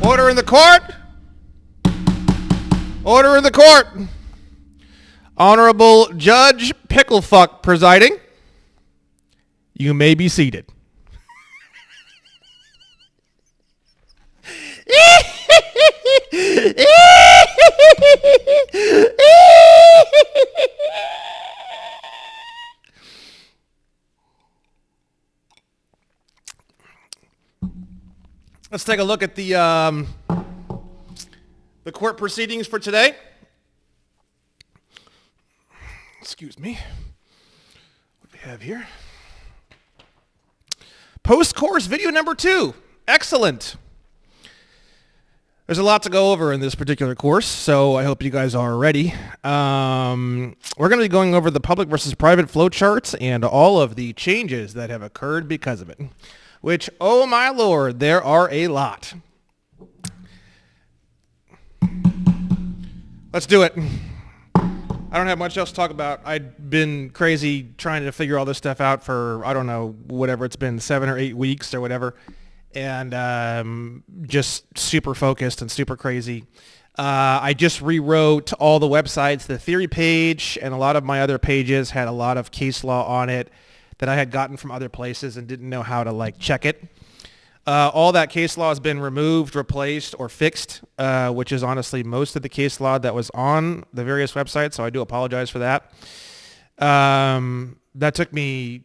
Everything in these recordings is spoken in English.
Order in the court. Order in the court. Honorable Judge Picklefuck presiding. You may be seated. Let's take a look at the court proceedings for today. Excuse me. What do we have here? Post-course video number 2. Excellent. There's a lot to go over in this particular course, so I hope you guys are ready. We're going to be going over the public versus private flowcharts and all of the changes that have occurred because of it, which, oh my lord, there are a lot. Let's do it. I don't have much else to talk about. I've been crazy trying to figure all this stuff out for, I don't know, whatever it's been, 7 or 8 weeks or whatever. And just super focused and super crazy. I just rewrote all the websites. The theory page and a lot of my other pages had a lot of case law on it that I had gotten from other places and didn't know how to check it. All that case law has been removed, replaced, or fixed, which is honestly most of the case law that was on the various websites, so I do apologize for that. That took me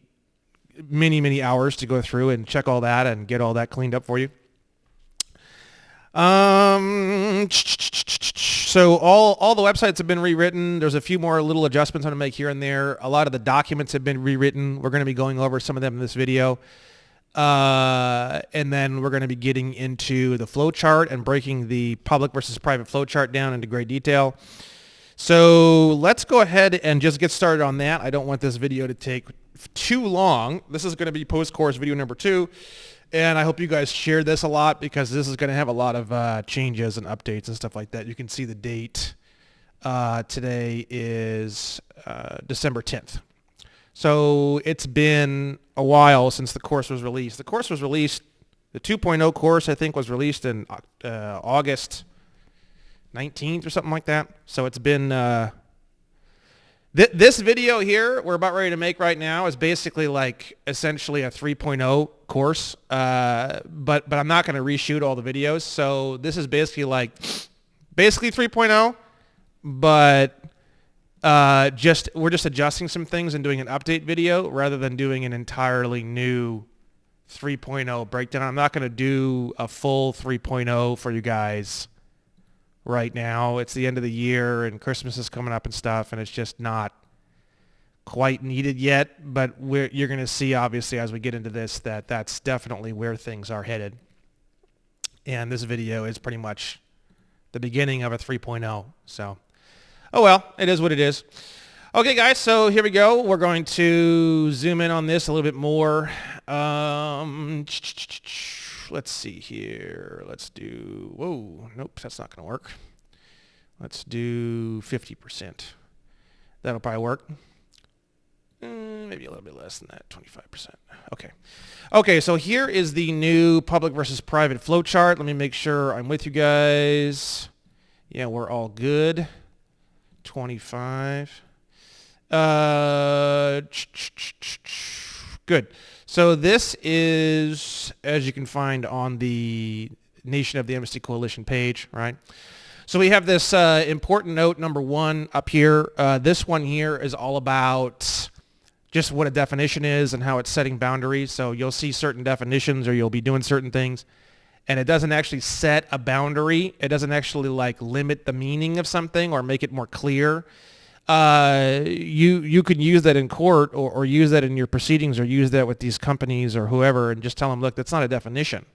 many hours to go through and check all that and get all that cleaned up for you. So all the websites have been rewritten. There's a few more little adjustments I'm going to make here and there. A lot of the documents have been rewritten. We're going to be going over some of them in this video. And then we're going to be getting into the flowchart and breaking the public versus private flowchart down into great detail. So let's go ahead and just get started on that. I don't want this video to take too long. This is going to be post-course video number 2. And I hope you guys share this a lot because this is going to have a lot of changes and updates and stuff like that. You can see the date. Today is December 10th. So it's been a while since the course was released. The course was released, the 2.0 course, I think, was released in August 19th or something like that. So it's been, this video here we're about ready to make right now is basically essentially a 3.0 course, but I'm not going to reshoot all the videos. So this is basically 3.0, but we're just adjusting some things and doing an update video rather than doing an entirely new 3.0 breakdown. I'm not going to do a full 3.0 for you guys right now. It's the end of the year and Christmas is coming up and stuff, and it's just not quite needed yet. But you're going to see, obviously, as we get into this, that that's definitely where things are headed. And this video is pretty much the beginning of a 3.0. So, oh well, it is what it is. Okay, guys, so here we go. We're going to zoom in on this a little bit more. Let's see here. Let's do, whoa, nope, that's not going to work. Let's do 50%. That'll probably work. Maybe a little bit less than that, 25%. Okay. Okay, so here is the new public versus private flowchart. Let me make sure I'm with you guys. Yeah, we're all good. 25. Good. So this is, as you can find on the Nation of the Amnesty Coalition page, right? So we have this important note number 1 up here. This one here is all about just what a definition is and how it's setting boundaries. So you'll see certain definitions or you'll be doing certain things, and it doesn't actually set a boundary. It doesn't actually limit the meaning of something or make it more clear. You can use that in court or use that in your proceedings or use that with these companies or whoever and just tell them, look, that's not a definition.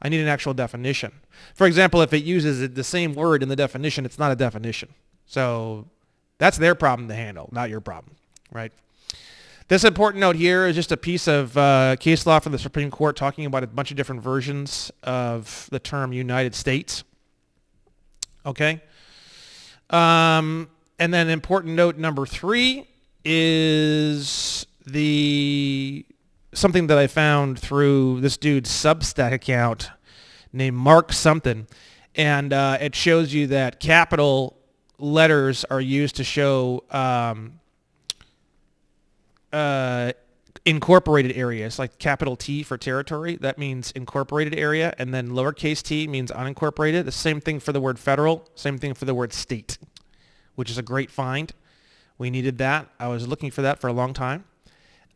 I need an actual definition. For example, if it uses the same word in the definition, it's not a definition. So that's their problem to handle, not your problem, right? This important note here is just a piece of case law from the Supreme Court talking about a bunch of different versions of the term United States. Okay? And then important note number 3 is something that I found through this dude's Substack account named Mark something, and it shows you that capital letters are used to show incorporated areas, like capital T for territory. That means incorporated area, and then lowercase t means unincorporated. The same thing for the word federal, same thing for the word state, which is a great find. We needed that. I was looking for that for a long time.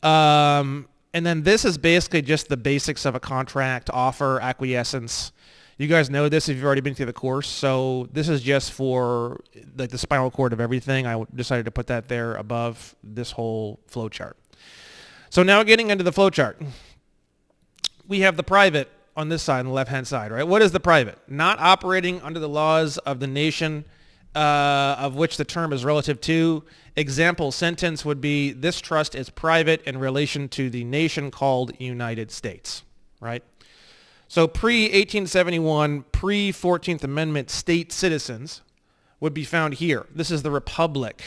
And then this is basically just the basics of a contract, offer, acquiescence. You guys know this if you've already been through the course. So this is just for like the spinal cord of everything. I decided to put that there above this whole flow chart. So now getting into the flow chart. We have the private on this side, on the left-hand side, right? What is the private? Not operating under the laws of the nation of which the term is relative to. Example sentence would be, this trust is private in relation to the nation called United States, right? So pre-1871, pre-14th Amendment state citizens would be found here. This is the Republic,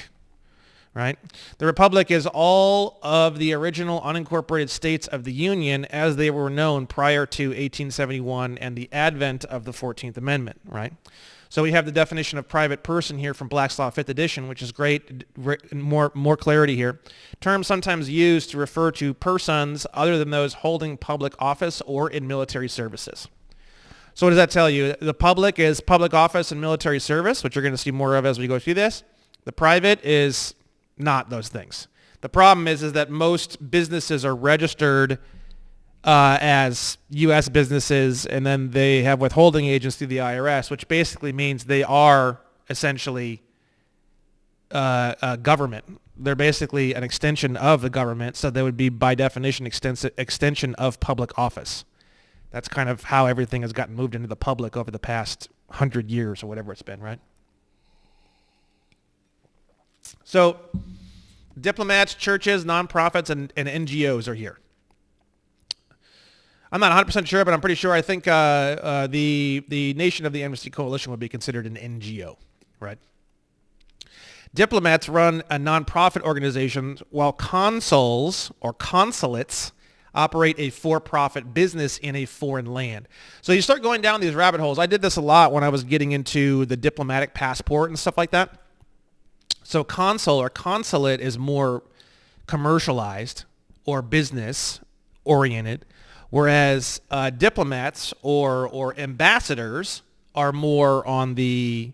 right? The Republic is all of the original unincorporated states of the Union as they were known prior to 1871 and the advent of the 14th Amendment, right? So we have the definition of private person here from Black's Law 5th edition, which is great, more clarity here. Term sometimes used to refer to persons other than those holding public office or in military services. So what does that tell you? The public is public office and military service, which you're going to see more of as we go through this. The private is not those things. The problem is that most businesses are registered as U.S. businesses, and then they have withholding agents through the IRS, which basically means they are essentially government. They're basically an extension of the government, so they would be, by definition, extension of public office. That's kind of how everything has gotten moved into the public over the past 100 years or whatever it's been, right? So diplomats, churches, nonprofits, and NGOs are here. I'm not 100% sure, but I'm pretty sure. I think the Nation of the Amnesty Coalition would be considered an NGO, right? Diplomats run a nonprofit organization, while consuls or consulates operate a for-profit business in a foreign land. So you start going down these rabbit holes. I did this a lot when I was getting into the diplomatic passport and stuff like that. So consul or consulate is more commercialized or business-oriented, whereas diplomats or ambassadors are more on the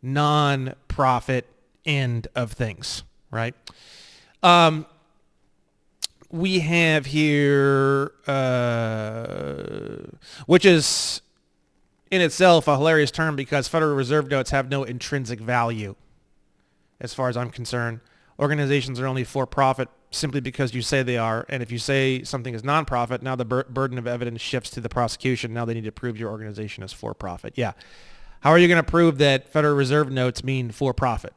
non-profit end of things, right? We have here, which is in itself a hilarious term because Federal Reserve notes have no intrinsic value as far as I'm concerned. Organizations are only for-profit simply because you say they are, and if you say something is non-profit, now the burden of evidence shifts to the prosecution. Now they need to prove your organization is for-profit. Yeah. How are you going to prove that Federal Reserve notes mean for-profit?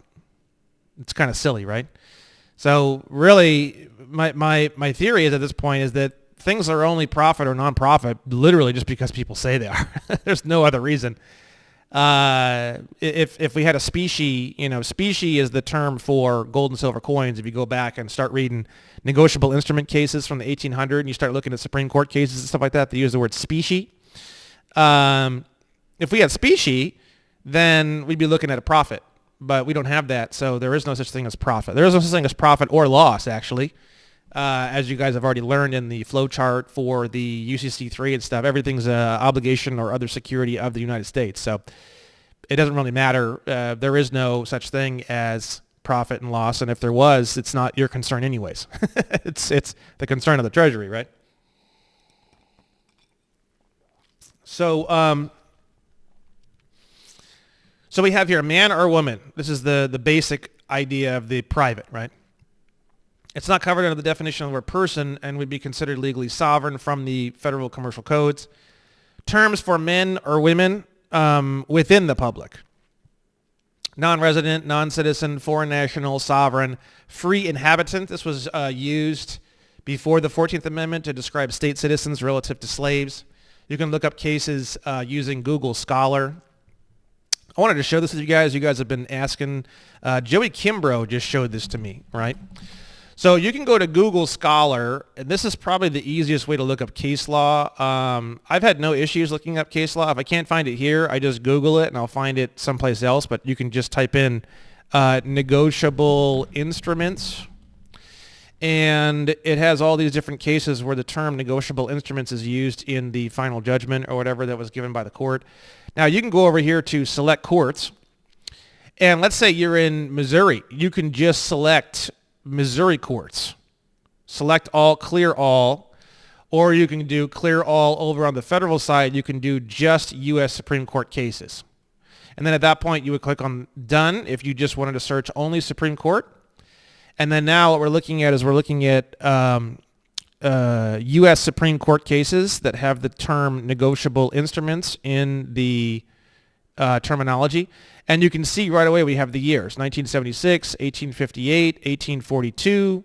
It's kind of silly, right? So really, my theory is at this point is that things are only profit or non-profit literally just because people say they are. There's no other reason. If we had a specie, specie is the term for gold and silver coins. If you go back and start reading negotiable instrument cases from the 1800s and you start looking at Supreme Court cases and stuff like that, they use the word specie. If we had specie, then we'd be looking at a profit. But we don't have that, so there is no such thing as profit. There is no such thing as profit or loss, actually. As you guys have already learned in the flow chart for the UCC3 and stuff, everything's an obligation or other security of the United States. So it doesn't really matter. There is no such thing as profit and loss, and if there was, it's not your concern anyways. It's the concern of the Treasury, right? So so we have here a man or a woman. This is the basic idea of the private, right? It's not covered under the definition of the word person and would be considered legally sovereign from the federal commercial codes. Terms for men or women within the public. Non-resident, non-citizen, foreign national, sovereign, free inhabitant. This was used before the 14th Amendment to describe state citizens relative to slaves. You can look up cases using Google Scholar. I wanted to show this to you guys. You guys have been asking. Joey Kimbrough just showed this to me, right? So you can go to Google Scholar, and this is probably the easiest way to look up case law. I've had no issues looking up case law. If I can't find it here, I just Google it, and I'll find it someplace else. But you can just type in negotiable instruments, and it has all these different cases where the term negotiable instruments is used in the final judgment or whatever that was given by the court. Now, you can go over here to select courts, and let's say you're in Missouri. You can just select Missouri courts. Select all, clear all, or you can do clear all over on the federal side. You can do just U.S. Supreme Court cases. And then at that point, you would click on done if you just wanted to search only Supreme Court. And then now what we're looking at is we're looking at U.S. Supreme Court cases that have the term negotiable instruments in the terminology. And you can see right away we have the years, 1976, 1858, 1842,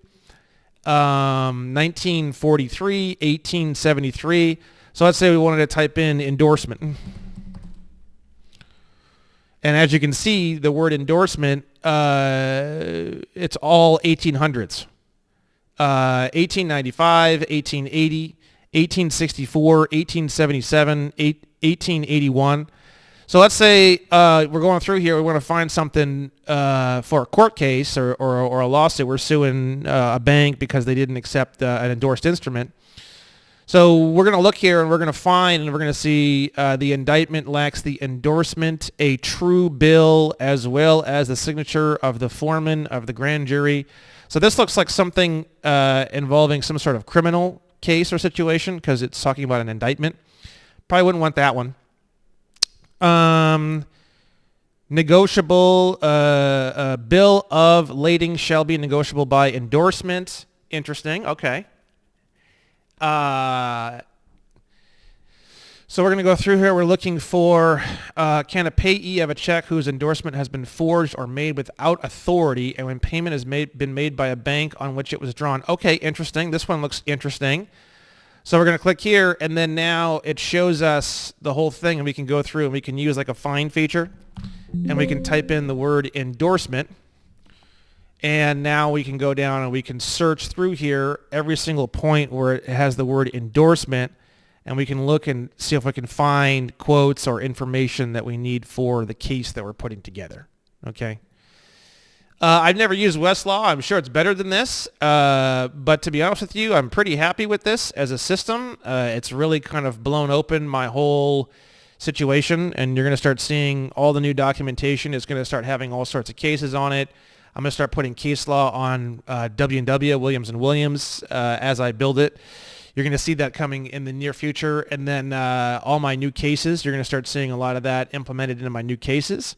1943, 1873. So let's say we wanted to type in endorsement. And as you can see, the word endorsement, it's all 1800s. 1895, 1880, 1864, 1877, 1881. So let's say we're going through here. We want to find something for a court case or a lawsuit. We're suing a bank because they didn't accept an endorsed instrument. So we're going to look here and we're going to find and we're going to see the indictment lacks the endorsement, a true bill, as well as the signature of the foreman of the grand jury. So this looks like something involving some sort of criminal case or situation because it's talking about an indictment. Probably wouldn't want that one. Negotiable, bill of lading shall be negotiable by endorsement. Interesting. Okay. So we're going to go through here. We're looking for, can a payee of a check whose endorsement has been forged or made without authority and when payment has been made by a bank on which it was drawn. Okay, interesting. This one looks interesting. So we're going to click here, and then now it shows us the whole thing, and we can go through and we can use like a find feature, and we can type in the word endorsement, and now we can go down and we can search through here every single point where it has the word endorsement, and we can look and see if we can find quotes or information that we need for the case that we're putting together. Okay. I've never used Westlaw. I'm sure it's better than this, but to be honest with you, I'm pretty happy with this as a system. It's really kind of blown open my whole situation, and you're going to start seeing all the new documentation. It's going to start having all sorts of cases on it. I'm going to start putting case law on W&W, Williams & Williams, as I build it. You're going to see that coming in the near future, and then all my new cases, you're going to start seeing a lot of that implemented into my new cases.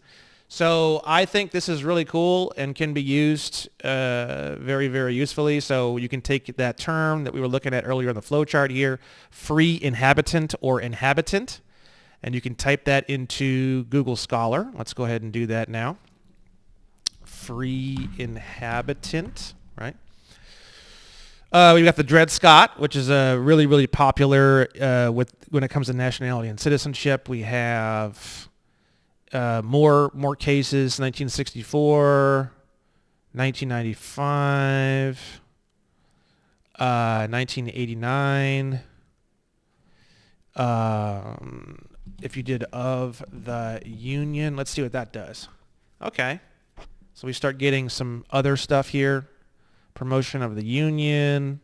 So I think this is really cool and can be used very, very usefully. So you can take that term that we were looking at earlier in the flowchart here, free inhabitant or inhabitant, and you can type that into Google Scholar. Let's go ahead and do that now. Free inhabitant, right? We've got the Dred Scott, which is a really, really popular when it comes to nationality and citizenship. We have more cases, 1964, 1995, 1989. If you did of the Union, let's see what that does. Okay. So we start getting some other stuff here. Promotion of the Union.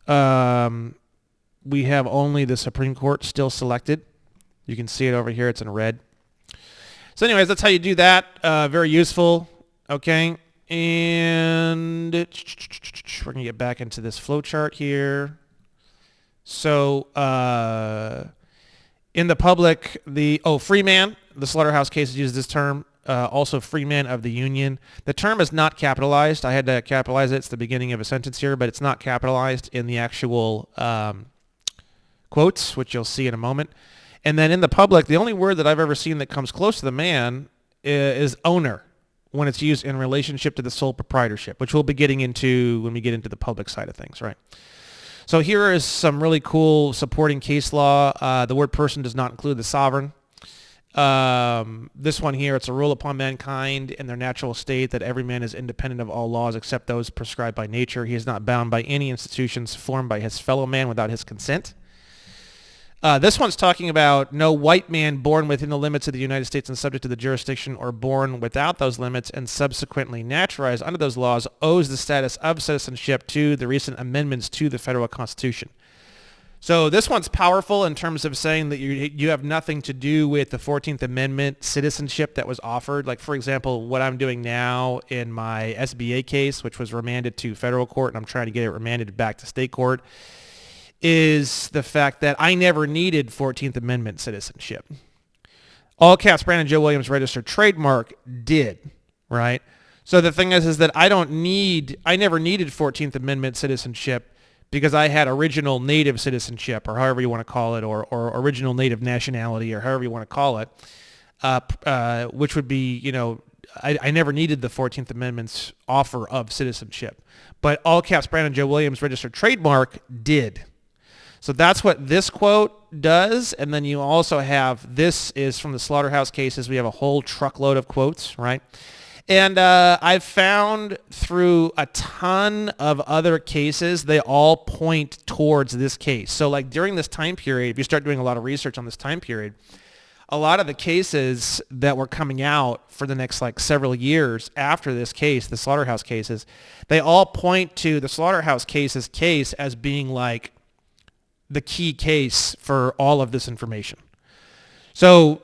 We have only the Supreme Court still selected. You can see it over here. It's in red. So anyways, that's how you do that. Very useful. Okay. And we're going to get back into this flowchart here. So in the public, Freeman, the slaughterhouse case uses this term. Also Freeman of the Union. The term is not capitalized. I had to capitalize it. It's the beginning of a sentence here, but it's not capitalized in the actual quotes, which you'll see in a moment. And then in the public, the only word that I've ever seen that comes close to the man is owner when it's used in relationship to the sole proprietorship, which we'll be getting into when we get into the public side of things, right? So here is some really cool supporting case law. The word person does not include the sovereign. This one here, it's a rule upon mankind in their natural state that every man is independent of all laws except those prescribed by nature. He is not bound by any institutions formed by his fellow man without his consent. This one's talking about no white man born within the limits of the United States and subject to the jurisdiction or born without those limits and subsequently naturalized under those laws owes the status of citizenship to the recent amendments to the federal Constitution. So this one's powerful in terms of saying that you have nothing to do with the 14th Amendment citizenship that was offered. Like, for example, what I'm doing now in my SBA case, which was remanded to federal court, and I'm trying to get it remanded back to state court, is the fact that I never needed 14th Amendment citizenship. All caps Brandon Joe Williams registered trademark did, right? So the thing is that I never needed 14th Amendment citizenship because I had original native citizenship, or however you want to call it, or original native nationality, or however you want to call it, which would be, I never needed the 14th Amendment's offer of citizenship. But all caps Brandon Joe Williams registered trademark did. So that's what this quote does. And then you also have, this is from the Slaughterhouse cases. We have a whole truckload of quotes, right? And I've found through a ton of other cases, they all point towards this case. So like during this time period, if you start doing a lot of research on this time period, a lot of the cases that were coming out for the next like several years after this case, the Slaughterhouse cases, they all point to the Slaughterhouse cases case as being like the key case for all of this information. So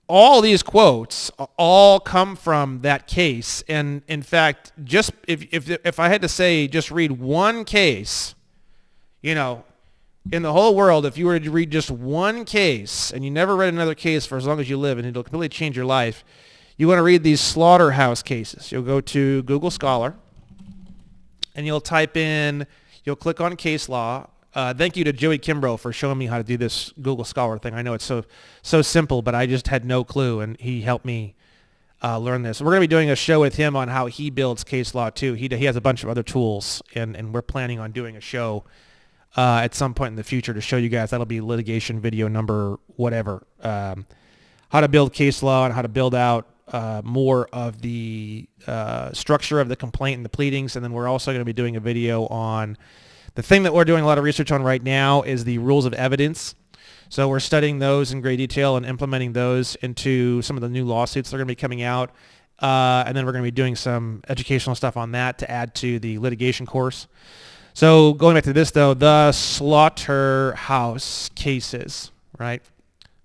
all these quotes all come from that case. And in fact, just if I had to say, just read one case, in the whole world, if you were to read just one case and you never read another case for as long as you live, and it'll completely change your life, you want to read these Slaughterhouse cases. You'll go to Google Scholar and you'll click on case law. Thank you to Joey Kimbrough for showing me how to do this Google Scholar thing. I know it's so simple, but I just had no clue, and he helped me learn this. We're going to be doing a show with him on how he builds case law, too. He has a bunch of other tools, and we're planning on doing a show at some point in the future to show you guys. That'll be litigation video number whatever. How to build case law and how to build out more of the structure of the complaint and the pleadings. And then we're also going to be doing a video on the thing that we're doing a lot of research on right now is the rules of evidence. So we're studying those in great detail and implementing those into some of the new lawsuits that are going to be coming out. And then we're going to be doing some educational stuff on that to add to the litigation course. So going back to this, though, the slaughterhouse cases, right?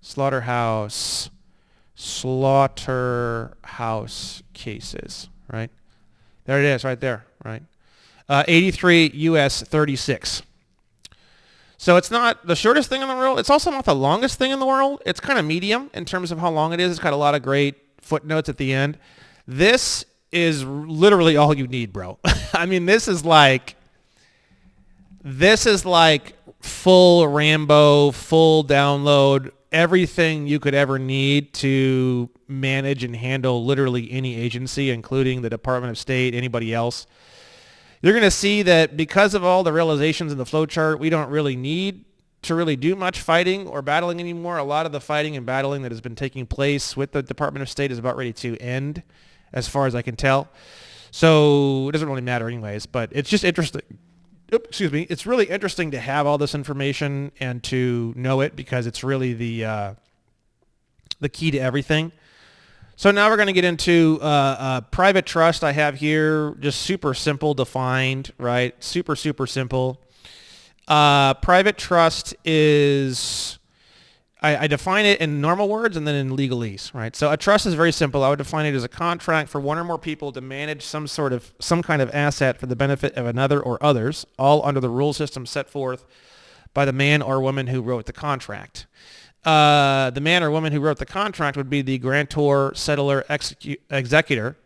Slaughterhouse cases, right? There it is right there, right? 83 U.S. 36. So it's not the shortest thing in the world. It's also not the longest thing in the world. It's kind of medium in terms of how long it is. It's got a lot of great footnotes at the end. This is literally all you need, bro. I mean, this is like full Rambo, full download, everything you could ever need to manage and handle literally any agency, including the Department of State, anybody else. You're going to see that because of all the realizations in the flowchart, we don't really need to really do much fighting or battling anymore. A lot of the fighting and battling that has been taking place with the Department of State is about ready to end, as far as I can tell. So it doesn't really matter anyways, but it's just interesting. It's really interesting to have all this information and to know it because it's really the key to everything. So now we're going to get into private trust. I have here just super simple defined, right? Super simple. Private trust is, I define it in normal words and then in legalese, right? So a trust is very simple. I would define it as a contract for one or more people to manage some kind of asset for the benefit of another or others, all under the rule system set forth by the man or woman who wrote the contract. The man or woman who wrote the contract would be the grantor, settlor, executor,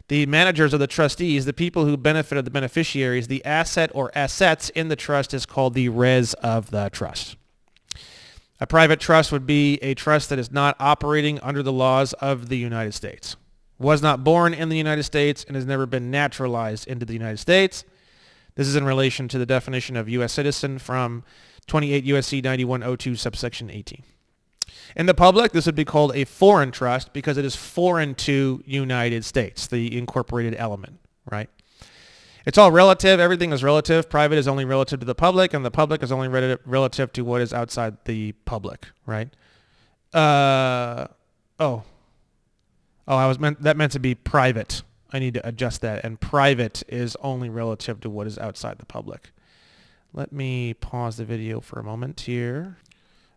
the managers of the trustees, the people who benefited the beneficiaries. The asset or assets in the trust is called the res of the trust. A private trust would be a trust that is not operating under the laws of the United States, was not born in the United States, and has never been naturalized into the United States. This is in relation to the definition of U.S. citizen from 28 U.S.C. 9102 subsection 18. In the public, this would be called a foreign trust because it is foreign to United States, the incorporated element, right? It's all relative. Everything is relative. Private is only relative to the public, and the public is only relative to what is outside the public, right? That meant to be private. I need to adjust that. And private is only relative to what is outside the public. Let me pause the video for a moment here.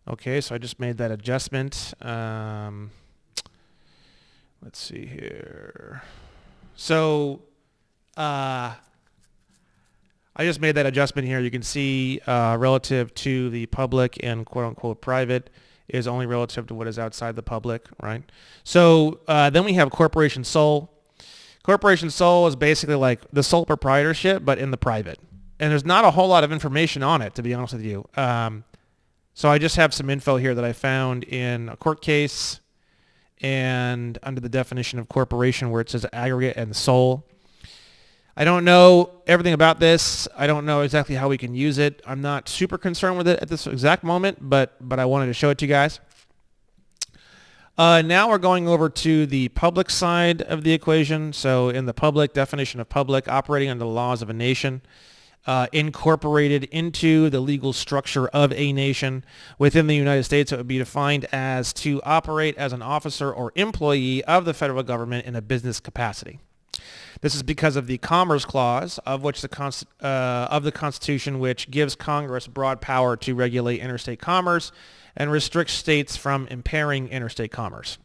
Okay, so I just made that adjustment. Let's see here. So I just made that adjustment here. You can see relative to the public and quote-unquote private is only relative to what is outside the public, right? So then we have corporation sole. Corporation sole is basically like the sole proprietorship, but in the private. And there's not a whole lot of information on it, to be honest with you. So I just have some info here that I found in a court case and under the definition of corporation where it says aggregate and sole. I don't know everything about this. I don't know exactly how we can use it. I'm not super concerned with it at this exact moment, but I wanted to show it to you guys. Now we're going over to the public side of the equation. So in the public, definition of public, operating under the laws of a nation, incorporated into the legal structure of a nation. Within the United States, it would be defined as to operate as an officer or employee of the federal government in a business capacity. This is because of the Commerce Clause of the Constitution, which gives Congress broad power to regulate interstate commerce and restricts states from impairing interstate commerce.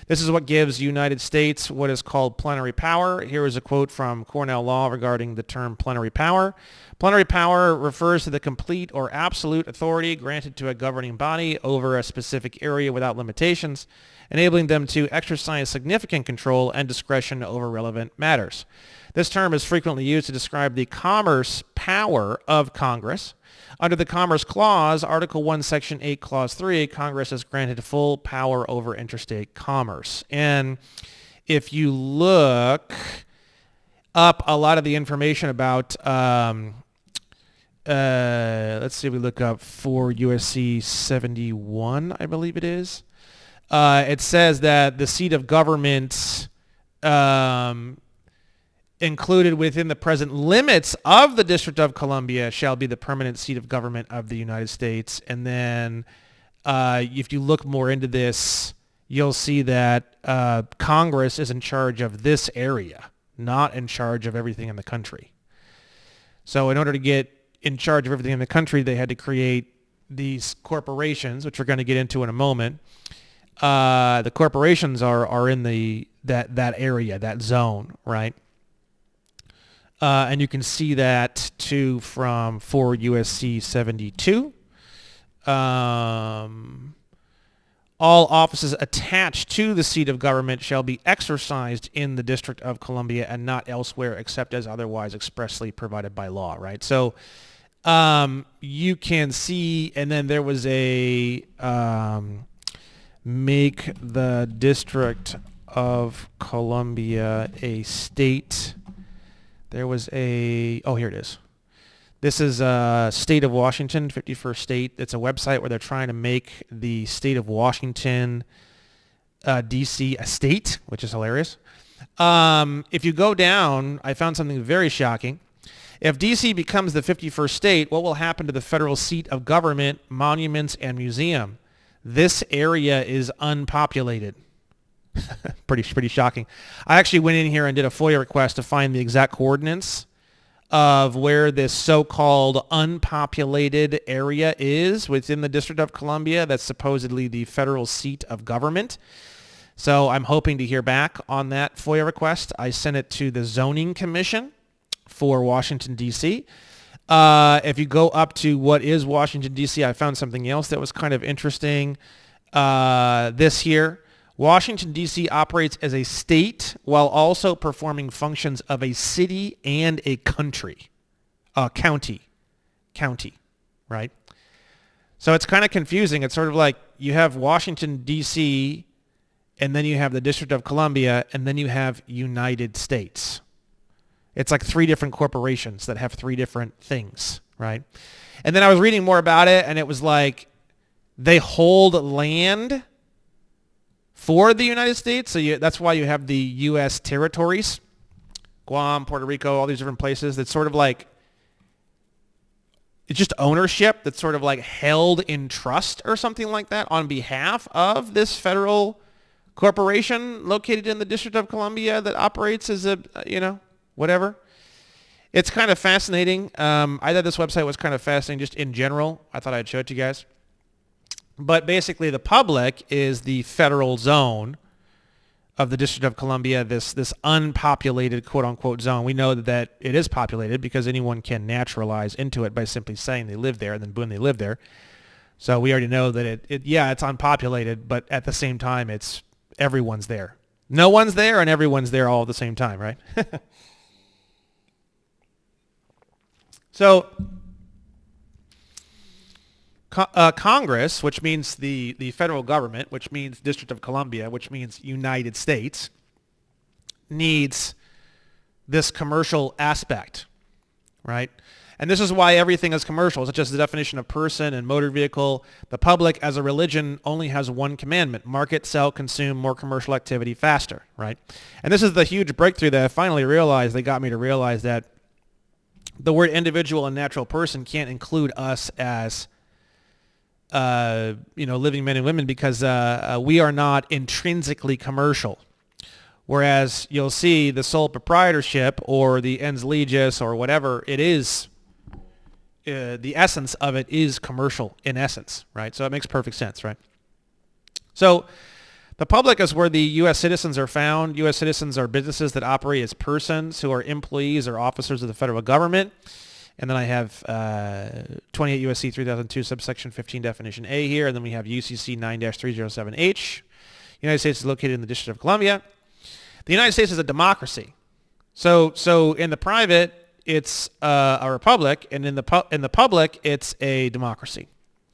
This is what gives United States what is called plenary power. Here is a quote from Cornell Law regarding the term plenary power. Plenary power refers to the complete or absolute authority granted to a governing body over a specific area without limitations, enabling them to exercise significant control and discretion over relevant matters. This term is frequently used to describe the commerce power of Congress. Under the Commerce Clause, Article 1, Section 8, Clause 3, Congress is granted full power over interstate commerce. And if you look up a lot of the information about, let's see, we look up 4 USC 71, I believe it is. It says that the seat of government included within the present limits of the District of Columbia shall be the permanent seat of government of the United States. And then if you look more into this, you'll see that Congress is in charge of this area, not in charge of everything in the country. So in order to get in charge of everything in the country, they had to create these corporations, which we're going to get into in a moment. The corporations are in that area, that zone, right? And you can see that too from 4 USC 72. All offices attached to the seat of government shall be exercised in the District of Columbia and not elsewhere except as otherwise expressly provided by law, right? So you can see, and then there was a make the District of Columbia a state. There was here it is. This is State of Washington, 51st state. It's a website where they're trying to make the state of Washington, D.C. a state, which is hilarious. If you go down, I found something very shocking. If D.C. becomes the 51st state, what will happen to the federal seat of government, monuments, and museum? This area is unpopulated. Pretty shocking. I actually went in here and did a FOIA request to find the exact coordinates of where this so-called unpopulated area is within the District of Columbia. That's supposedly the federal seat of government. So I'm hoping to hear back on that FOIA request. I sent it to the Zoning Commission for Washington, D.C. If you go up to what is Washington, D.C., I found something else that was kind of interesting. This here. Washington, D.C. operates as a state while also performing functions of a city and a county, right? So it's kind of confusing. It's sort of like you have Washington, D.C., and then you have the District of Columbia, and then you have United States. It's like 3 different corporations that have 3 different things, right? And then I was reading more about it, and it was like they hold land for the United States. So that's why you have the U.S. territories, Guam, Puerto Rico, all these different places. That's sort of like, it's just ownership that's sort of like held in trust or something like that on behalf of this federal corporation located in the District of Columbia that operates as a, whatever. It's kind of fascinating. I thought this website was kind of fascinating just in general. I thought I'd show it to you guys. But basically the public is the federal zone of the District of Columbia, this unpopulated quote-unquote zone. We know that it is populated because anyone can naturalize into it by simply saying they live there, and then boom, they live there. So we already know that it's unpopulated, but at the same time, it's everyone's there. No one's there, and everyone's there all at the same time, right? So Congress, which means the federal government, which means District of Columbia, which means United States, needs this commercial aspect, right? And this is why everything is commercial, such as the definition of person and motor vehicle. The public, as a religion, only has one commandment: market, sell, consume more commercial activity faster, right? And this is the huge breakthrough that I finally realized. They got me to realize that the word individual and natural person can't include us as living men and women, because we are not intrinsically commercial. Whereas you'll see the sole proprietorship or the ens legis or whatever it is, the essence of it is commercial in essence, right? So it makes perfect sense, right? So the public is where the U.S. citizens are found. U.S. citizens are businesses that operate as persons who are employees or officers of the federal government. And then I have 28 U.S.C. 3002 subsection 15 definition A here. And then we have UCC 9-307H. United States is located in the District of Columbia. The United States is a democracy. So in the private, it's a republic, and in the public, it's a democracy.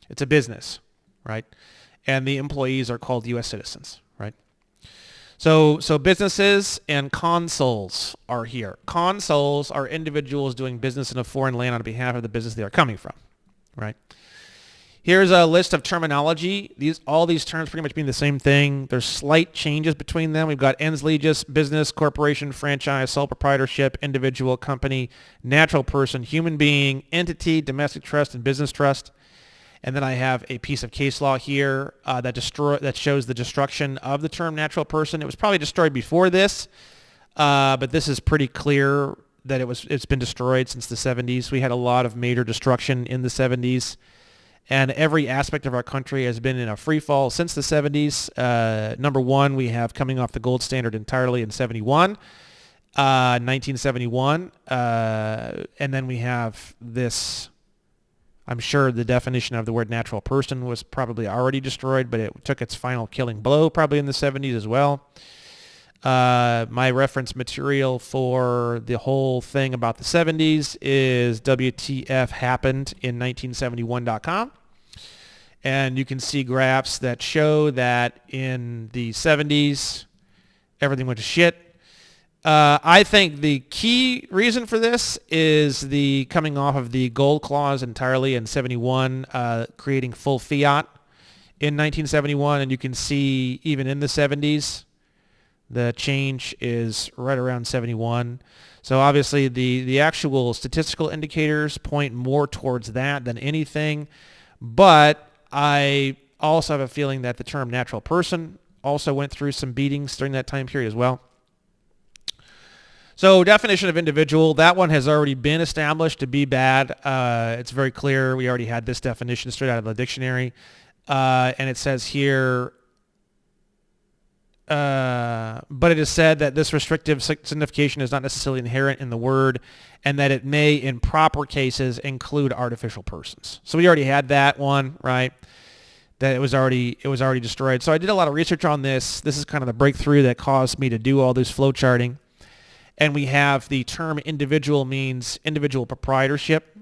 It's a business, right? And the employees are called U.S. citizens, right? So businesses and consuls are here. Consuls are individuals doing business in a foreign land on behalf of the business they are coming from, right? Here's a list of terminology. All these terms pretty much mean the same thing. There's slight changes between them. We've got ens legis, business, corporation, franchise, sole proprietorship, individual, company, natural person, human being, entity, domestic trust, and business trust. And then I have a piece of case law here that shows the destruction of the term natural person. It was probably destroyed before this, but this is pretty clear that it's been destroyed since the 70s. We had a lot of major destruction in the 70s, and every aspect of our country has been in a free fall since the 70s. Number one, we have coming off the gold standard entirely in 1971, and then we have this. I'm sure the definition of the word natural person was probably already destroyed, but it took its final killing blow probably in the 70s as well. My reference material for the whole thing about the 70s is WTF happened in 1971.com. And you can see graphs that show that in the 70s, everything went to shit. I think the key reason for this is the coming off of the gold clause entirely in 71, creating full fiat in 1971. And you can see even in the 70s, the change is right around 71. So obviously the actual statistical indicators point more towards that than anything. But I also have a feeling that the term natural person also went through some beatings during that time period as well. So definition of individual, that one has already been established to be bad. It's very clear. We already had this definition straight out of the dictionary. And it says here, but it is said that this restrictive signification is not necessarily inherent in the word, and that it may, in proper cases, include artificial persons. So we already had that one, right? That it was already destroyed. So I did a lot of research on this. This is kind of the breakthrough that caused me to do all this flow charting. And we have the term individual means individual proprietorship.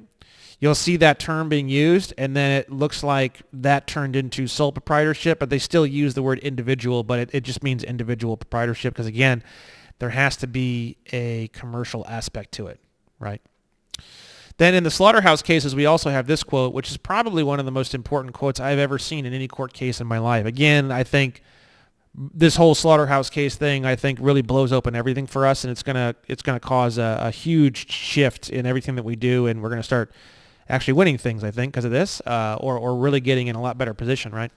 You'll see that term being used, and then it looks like that turned into sole proprietorship, but they still use the word individual, but it just means individual proprietorship because, again, there has to be a commercial aspect to it, right? Then in the slaughterhouse cases, we also have this quote, which is probably one of the most important quotes I've ever seen in any court case in my life. Again, I think this whole slaughterhouse case thing, I think, really blows open everything for us, and it's gonna cause a huge shift in everything that we do, and we're gonna start actually winning things, I think, because of this, or really getting in a lot better position, right?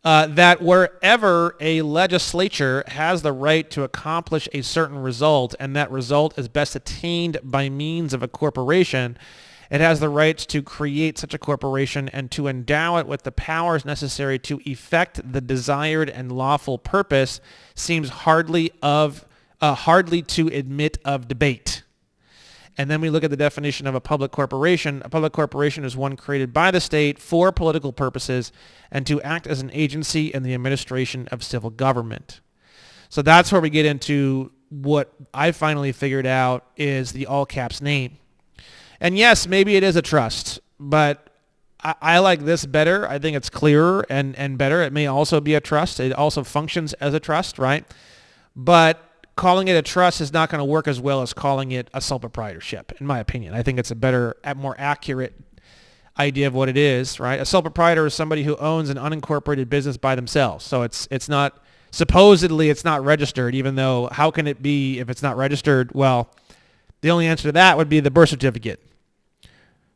That wherever a legislature has the right to accomplish a certain result, and that result is best attained by means of a corporation, it has the right to create such a corporation and to endow it with the powers necessary to effect the desired and lawful purpose seems hardly to admit of debate. And then we look at the definition of a public corporation. A public corporation is one created by the state for political purposes and to act as an agency in the administration of civil government. So that's where we get into what I finally figured out is the all caps name. And yes, maybe it is a trust, but I like this better. I think it's clearer and better. It may also be a trust. It also functions as a trust, right? But calling it a trust is not going to work as well as calling it a sole proprietorship, in my opinion. I think it's a better, more accurate idea of what it is, right? A sole proprietor is somebody who owns an unincorporated business by themselves. So it's not, supposedly it's not registered, even though how can it be if it's not registered? Well, the only answer to that would be the birth certificate.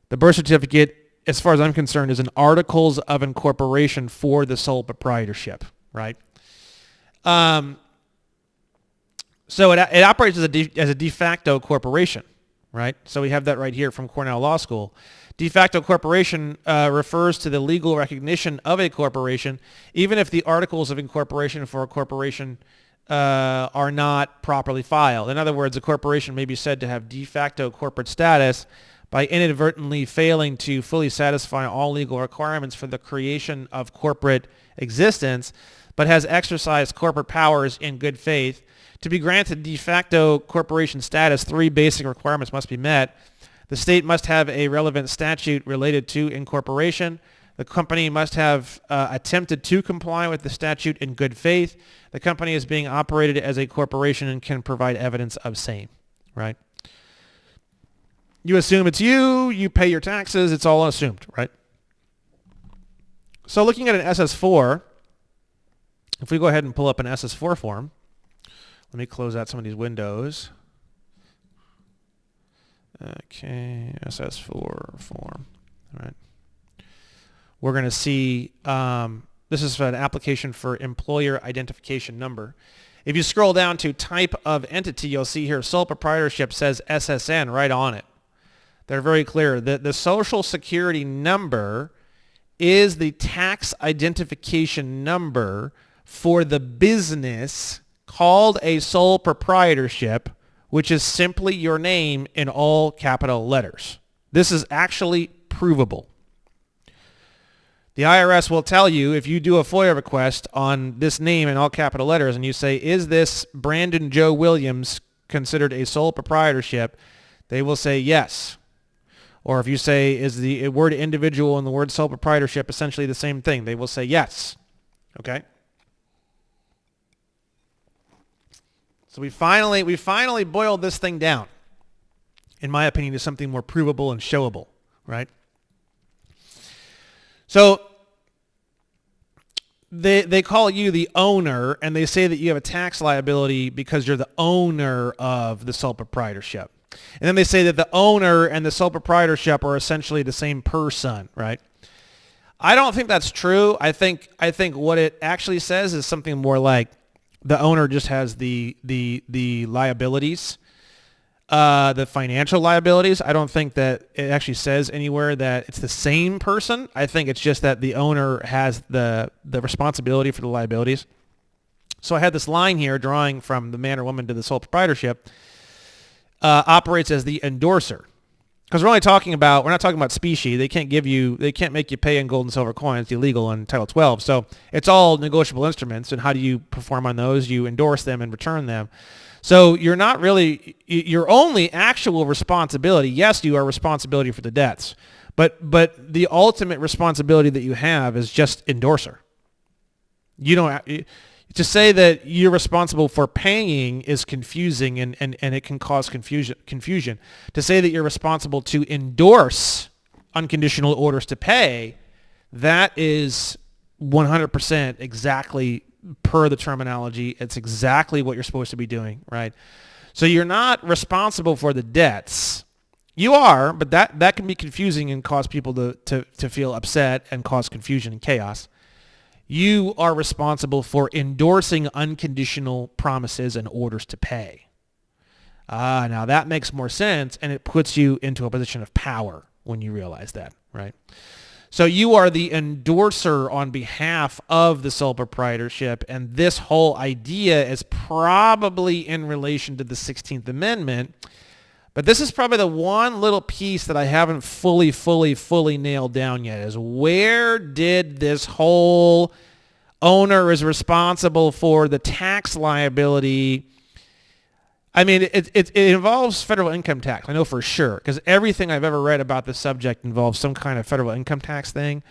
The birth certificate, as far as I'm concerned, is an articles of incorporation for the sole proprietorship, right? So it operates as a de facto corporation, right? So we have that right here from Cornell Law School. De facto corporation refers to the legal recognition of a corporation, even if the articles of incorporation for a corporation are not properly filed. In other words, a corporation may be said to have de facto corporate status by inadvertently failing to fully satisfy all legal requirements for the creation of corporate existence, but has exercised corporate powers in good faith. To be granted de facto corporation status, 3 basic requirements must be met. The state must have a relevant statute related to incorporation. The company must have attempted to comply with the statute in good faith. The company is being operated as a corporation and can provide evidence of same, right? You assume it's you pay your taxes, it's all assumed, right? So looking at an SS4, if we go ahead and pull up an SS4 form, let me close out some of these windows. Okay, SS4 form, all right. We're going to see, this is an application for employer identification number. If you scroll down to type of entity, you'll see here sole proprietorship says SSN right on it. They're very clear. The social security number is the tax identification number for the business called a sole proprietorship, which is simply your name in all capital letters. This is actually provable. The IRS will tell you if you do a FOIA request on this name in all capital letters and you say, is this Brandon Joe Williams considered a sole proprietorship? They will say yes. Or if you say, is the word individual and the word sole proprietorship essentially the same thing? They will say yes. Okay? So we finally boiled this thing down, in my opinion, to something more provable and showable, right? So they call you the owner, and they say that you have a tax liability because you're the owner of the sole proprietorship. And then they say that the owner and the sole proprietorship are essentially the same person, right? I don't think that's true. I think what it actually says is something more like the owner just has the liabilities, the financial liabilities. I don't think that it actually says anywhere that it's the same person. I think it's just that the owner has the responsibility for the liabilities. So I had this line here drawing from the man or woman to the sole proprietorship, operates as the endorser. Because we're not talking about specie. They can't make you pay in gold and silver coins. It's illegal in Title 12. So it's all negotiable instruments. And how do you perform on those? You endorse them and return them. So you're not really, your only actual responsibility, yes, you are responsibility for the debts, but the ultimate responsibility that you have is just endorser. You don't, to say that you're responsible for paying is confusing and it can cause confusion. To say that you're responsible to endorse unconditional orders to pay, that is 100% exactly per the terminology. It's exactly what you're supposed to be doing, right? So you're not responsible for the debts. You are, but that can be confusing and cause people to feel upset and cause confusion and chaos. You are responsible for endorsing unconditional promises and orders to pay. Now that makes more sense, and it puts you into a position of power when you realize that, right? So you are the endorser on behalf of the sole proprietorship, and this whole idea is probably in relation to the 16th Amendment. But this is probably the one little piece that I haven't fully nailed down yet, is where did this whole owner is responsible for the tax liability? I mean, it involves federal income tax, I know for sure, because everything I've ever read about this subject involves some kind of federal income tax thing.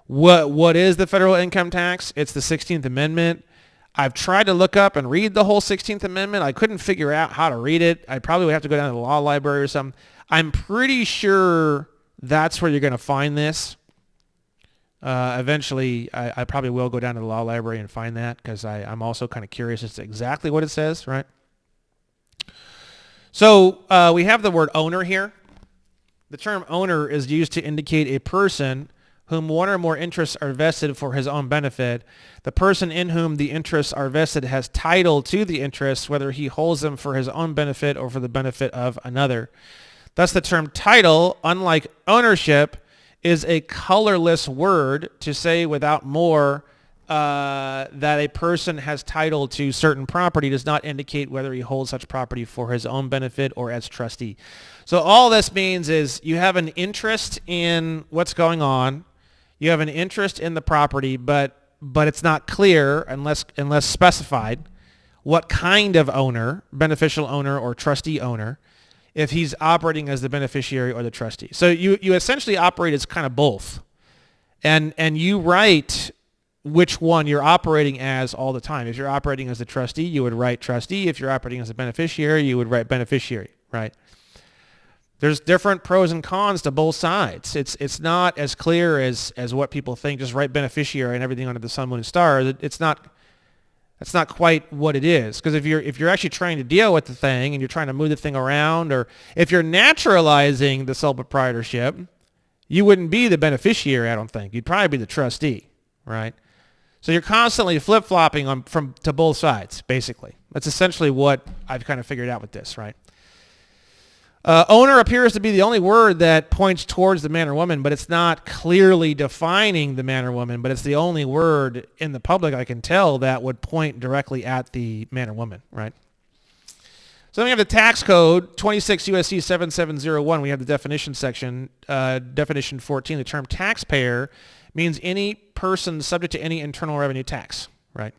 What is the federal income tax? It's the 16th Amendment. I've tried to look up and read the whole 16th Amendment. I couldn't figure out how to read it. I probably would have to go down to the law library or something. I'm pretty sure that's where you're going to find this. Eventually, I probably will go down to the law library and find that, because I'm also kind of curious as to exactly what it says, right? So we have the word owner here. The term owner is used to indicate a person whom one or more interests are vested for his own benefit. The person in whom the interests are vested has title to the interests, whether he holds them for his own benefit or for the benefit of another. Thus, the term title, unlike ownership, is a colorless word to say without more that a person has title to certain property does not indicate whether he holds such property for his own benefit or as trustee. So all this means is you have an interest in what's going on. You have an interest in the property, but it's not clear unless specified what kind of owner, beneficial owner or trustee owner, if he's operating as the beneficiary or the trustee. So you essentially operate as kind of both. And you write which one you're operating as all the time. If you're operating as the trustee, you would write trustee. If you're operating as a beneficiary, you would write beneficiary, right? There's different pros and cons to both sides. It's not as clear as what people think. Just write beneficiary and everything under the sun, moon, and stars. It's not. That's not quite what it is. Because if you're actually trying to deal with the thing and you're trying to move the thing around, or if you're naturalizing the sole proprietorship, you wouldn't be the beneficiary. I don't think you'd probably be the trustee, right? So you're constantly flip-flopping to both sides, basically. That's essentially what I've kind of figured out with this, right? Owner appears to be the only word that points towards the man or woman, but it's not clearly defining the man or woman, but it's the only word in the public I can tell that would point directly at the man or woman, right? So then we have the tax code, 26 U.S.C. 7701. We have the definition section, definition 14. The term taxpayer means any person subject to any internal revenue tax, right?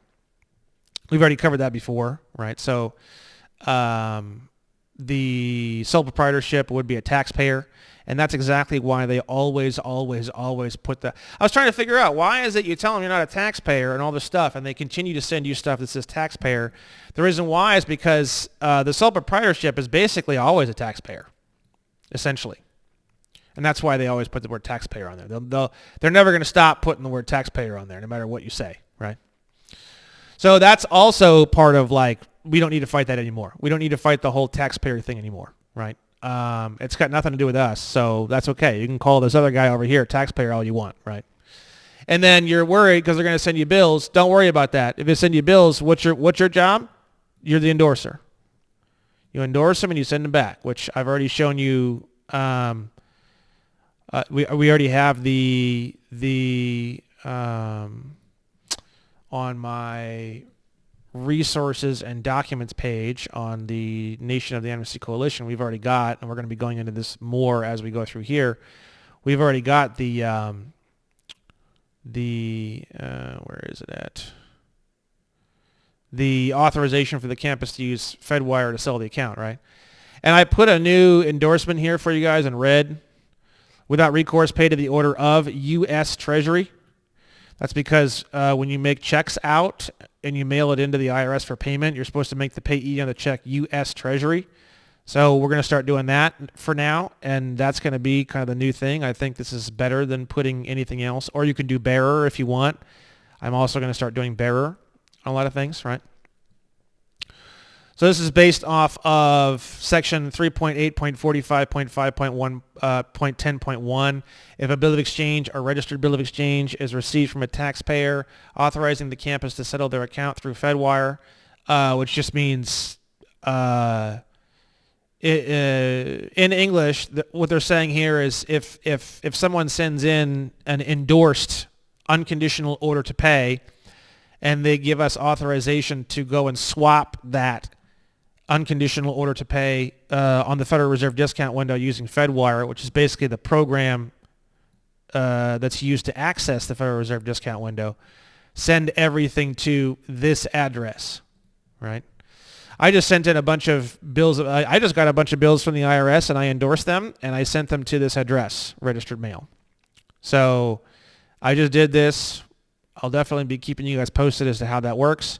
We've already covered that before, right? So the sole proprietorship would be a taxpayer, and that's exactly why they always put that. I was trying to figure out, why is it you tell them you're not a taxpayer and all this stuff, and they continue to send you stuff that says taxpayer? The reason why is because the sole proprietorship is basically always a taxpayer, essentially. And that's why they always put the word taxpayer on there. They're never going to stop putting the word taxpayer on there, no matter what you say, right? So that's also part of, like, we don't need to fight that anymore. We don't need to fight the whole taxpayer thing anymore, right? It's got nothing to do with us, so that's okay. You can call this other guy over here taxpayer all you want, right? And then you're worried because they're going to send you bills. Don't worry about that. If they send you bills, what's your job? You're the endorser. You endorse them and you send them back, which I've already shown you. We already have the on my resources and documents page on the Nation of the Amnesty Coalition. We've already got, and we're going to be going into this more as we go through here. We've already got the where is it at? The authorization for the campus to use Fedwire to sell the account, right? And I put a new endorsement here for you guys in red. Without recourse, pay to the order of U.S. Treasury. That's because when you make checks out and you mail it into the IRS for payment, you're supposed to make the payee on the check U.S. Treasury. So we're going to start doing that for now, and that's going to be kind of the new thing. I think this is better than putting anything else, or you can do bearer if you want. I'm also going to start doing bearer on a lot of things, right? So this is based off of section 3.8.45.5.1.10.1. If a bill of exchange or registered bill of exchange is received from a taxpayer authorizing the campus to settle their account through Fedwire, which just means in English, what they're saying here is if someone sends in an endorsed unconditional order to pay and they give us authorization to go and swap that unconditional order to pay on the Federal Reserve discount window using Fedwire, which is basically the program that's used to access the Federal Reserve discount window, send everything to this address, right? I just sent in a bunch of bills. I just got a bunch of bills from the IRS and I endorsed them and I sent them to this address, registered mail. So I just did this. I'll definitely be keeping you guys posted as to how that works.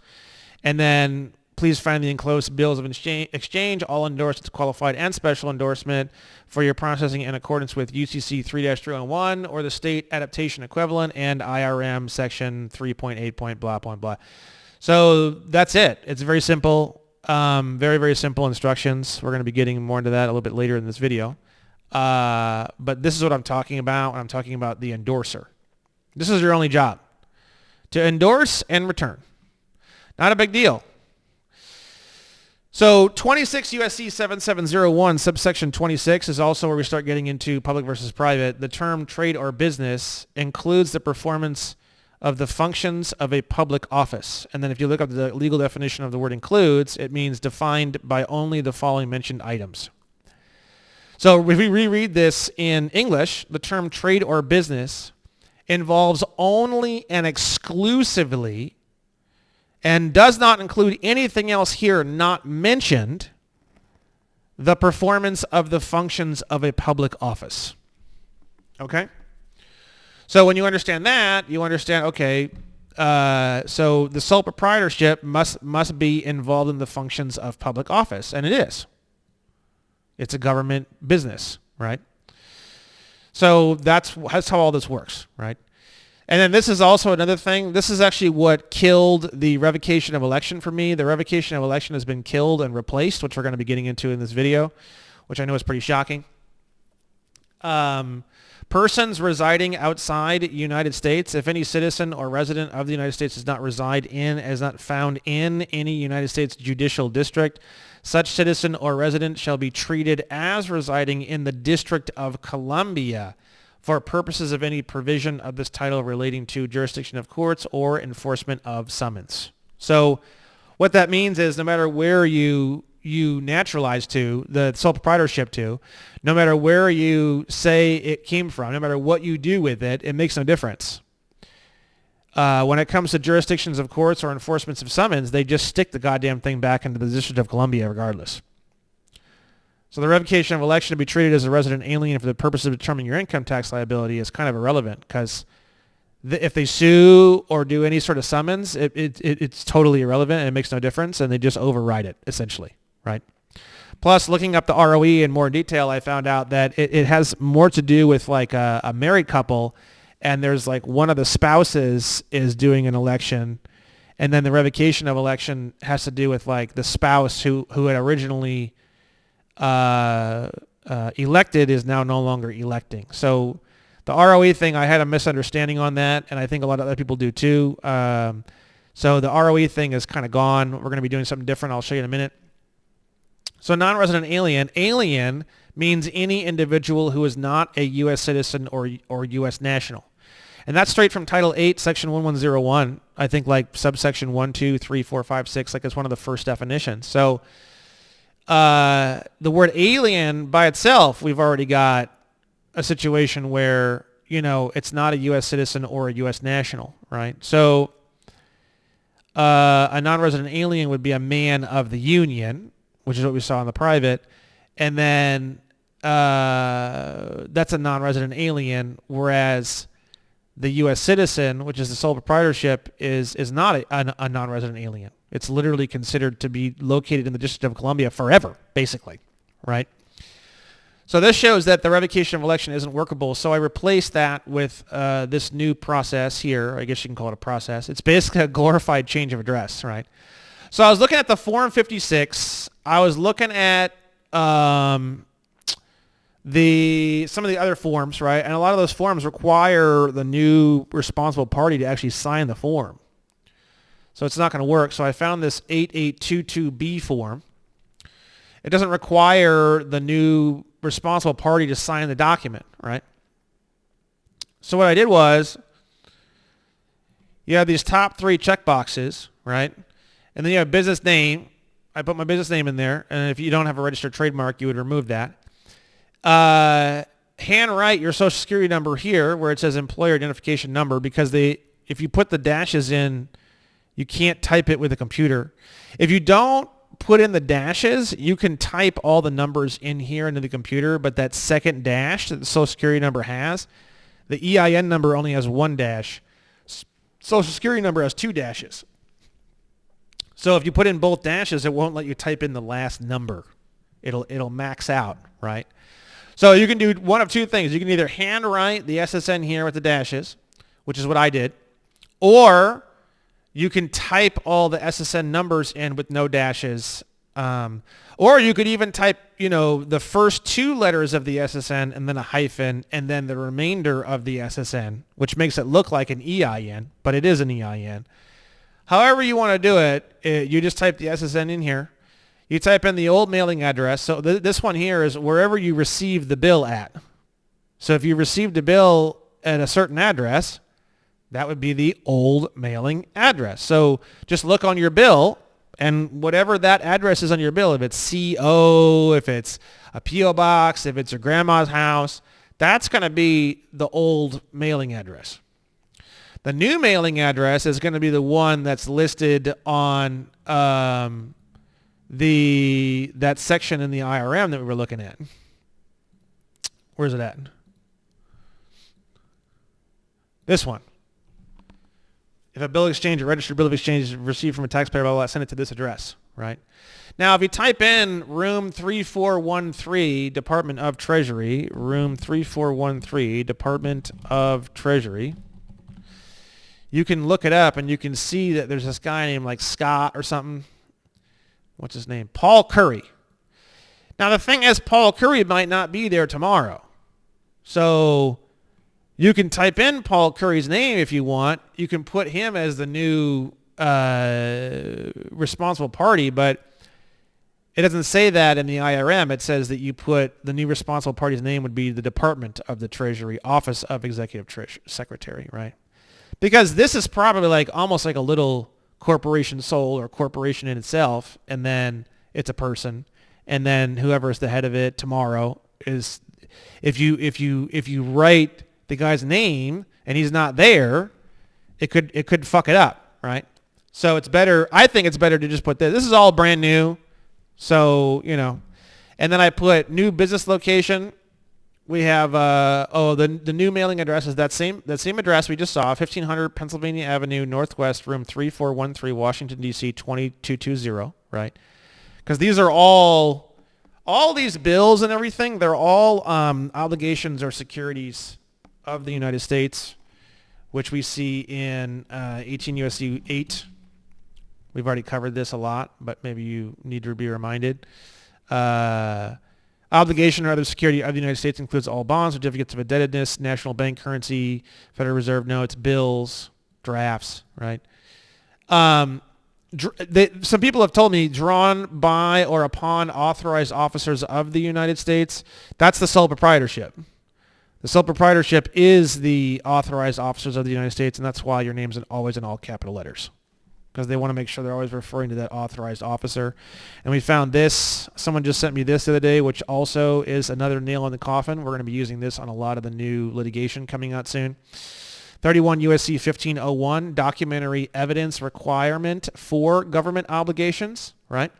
And then please find the enclosed bills of exchange, all endorsed as qualified and special endorsement for your processing in accordance with UCC 3-301 or the state adaptation equivalent and IRM section 3.8. Blah, blah, blah. So that's it. It's very simple. Very, very simple instructions. We're going to be getting more into that a little bit later in this video. But this is what I'm talking about when I'm talking about the endorser. This is your only job. To endorse and return. Not a big deal. So 26 USC 7701 subsection 26 is also where we start getting into public versus private. The term trade or business includes the performance of the functions of a public office. And then if you look up the legal definition of the word includes, it means defined by only the following mentioned items. So if we reread this in English, the term trade or business involves only and exclusively and does not include anything else here not mentioned, the performance of the functions of a public office. Okay? So when you understand that, you understand, okay, so the sole proprietorship must be involved in the functions of public office, and it is. It's a government business, right? So that's how all this works, right? And then this is also another thing. This is actually what killed the revocation of election for me. The revocation of election has been killed and replaced, which we're going to be getting into in this video, which I know is pretty shocking. Persons residing outside the United States, if any citizen or resident of the United States does not reside in, is not found in any United States judicial district, such citizen or resident shall be treated as residing in the District of Columbia for purposes of any provision of this title relating to jurisdiction of courts or enforcement of summons. So what that means is no matter where you naturalize to, the sole proprietorship to, no matter where you say it came from, no matter what you do with it, it makes no difference. When it comes to jurisdictions of courts or enforcements of summons, they just stick the goddamn thing back into the District of Columbia regardless. So the revocation of election to be treated as a resident alien for the purpose of determining your income tax liability is kind of irrelevant because if they sue or do any sort of summons, it's totally irrelevant and it makes no difference, and they just override it, essentially, right? Plus, looking up the RoE in more detail, I found out that it has more to do with like a married couple, and there's like one of the spouses is doing an election, and then the revocation of election has to do with like the spouse who had originally elected is now no longer electing. So the RoE thing, I had a misunderstanding on that, and I think a lot of other people do too. So the RoE thing is kind of gone. We're going to be doing something different. I'll show you in a minute. So non-resident alien. Alien means any individual who is not a U.S. citizen or U.S. national. And that's straight from Title 8, Section 1101. I think like subsection 1, 2, 3, 4, 5, 6, like it's one of the first definitions. So the word alien by itself, we've already got a situation where, you know, it's not a U.S. citizen or a U.S. national, right? So a non-resident alien would be a man of the union, which is what we saw in the private, and then that's a non-resident alien, whereas the U.S. citizen, which is the sole proprietorship, is not a non-resident alien. It's literally considered to be located in the District of Columbia forever, basically, right? So this shows that the revocation of election isn't workable. So I replaced that with this new process here. I guess you can call it a process. It's basically a glorified change of address, right? So I was looking at the Form 56. I was looking at some of the other forms, right? And a lot of those forms require the new responsible party to actually sign the form. So it's not going to work. So I found this 8822B form. It doesn't require the new responsible party to sign the document, right? So what I did was, you have these top three checkboxes, right? And then you have business name. I put my business name in there, and if you don't have a registered trademark, you would remove that. Handwrite your social security number here where it says employer identification number, because if you put the dashes in, you can't type it with a computer. If you don't put in the dashes, you can type all the numbers in here into the computer, but that second dash that the social security number has, the EIN number only has one dash. Social security number has two dashes. So if you put in both dashes, it won't let you type in the last number. It'll max out, right? So you can do one of two things. You can either handwrite the SSN here with the dashes, which is what I did, or you can type all the SSN numbers in with no dashes, or you could even type, the first two letters of the SSN and then a hyphen and then the remainder of the SSN, which makes it look like an EIN, but it is an EIN. However you want to do it, you just type the SSN in here. You type in the old mailing address. So this one here is wherever you received the bill at. So if you received a bill at a certain address, that would be the old mailing address. So just look on your bill, and whatever that address is on your bill, if it's CO, if it's a P.O. box, if it's your grandma's house, that's going to be the old mailing address. The new mailing address is going to be the one that's listed on that section in the IRM that we were looking at. Where's it at? This one. If a bill of exchange or registered bill of exchange is received from a taxpayer, blah, blah, blah, send it to this address, right? Now, if you type in room 3413, Department of Treasury, room 3413, Department of Treasury, you can look it up and you can see that there's this guy named like Scott or something. What's his name? Paul Curry. Now, the thing is, Paul Curry might not be there tomorrow. So you can type in Paul Curry's name if you want. You can put him as the new responsible party, but it doesn't say that in the IRM. It says that you put the new responsible party's name would be the Department of the Treasury, Office of Executive Secretary, right? Because this is probably almost like a little corporation soul or corporation in itself, and then it's a person, and then whoever is the head of it tomorrow is, if you write the guy's name and he's not there, it could fuck it up, right? So it's better. I think it's better to just put this. This is all brand new, so and then I put new business location. We have the new mailing address is that same address we just saw, 1500 Pennsylvania Avenue Northwest, room 3413, Washington D.C. 2220, right? Because these are all these bills and everything. They're all obligations or securities of the United States, which we see in 18 U.S.C. 8. We've already covered this a lot, but maybe you need to be reminded. Obligation or other security of the United States includes all bonds, certificates of indebtedness, national bank currency, Federal Reserve notes, bills, drafts, right? Some people have told me drawn by or upon authorized officers of the United States. That's the sole proprietorship. The sole proprietorship is the authorized officers of the United States, and that's why your name's always in all capital letters, because they want to make sure they're always referring to that authorized officer. And we found this. Someone just sent me this the other day, which also is another nail in the coffin. We're going to be using this on a lot of the new litigation coming out soon. 31 U.S.C. 1501, documentary evidence requirement for government obligations, right?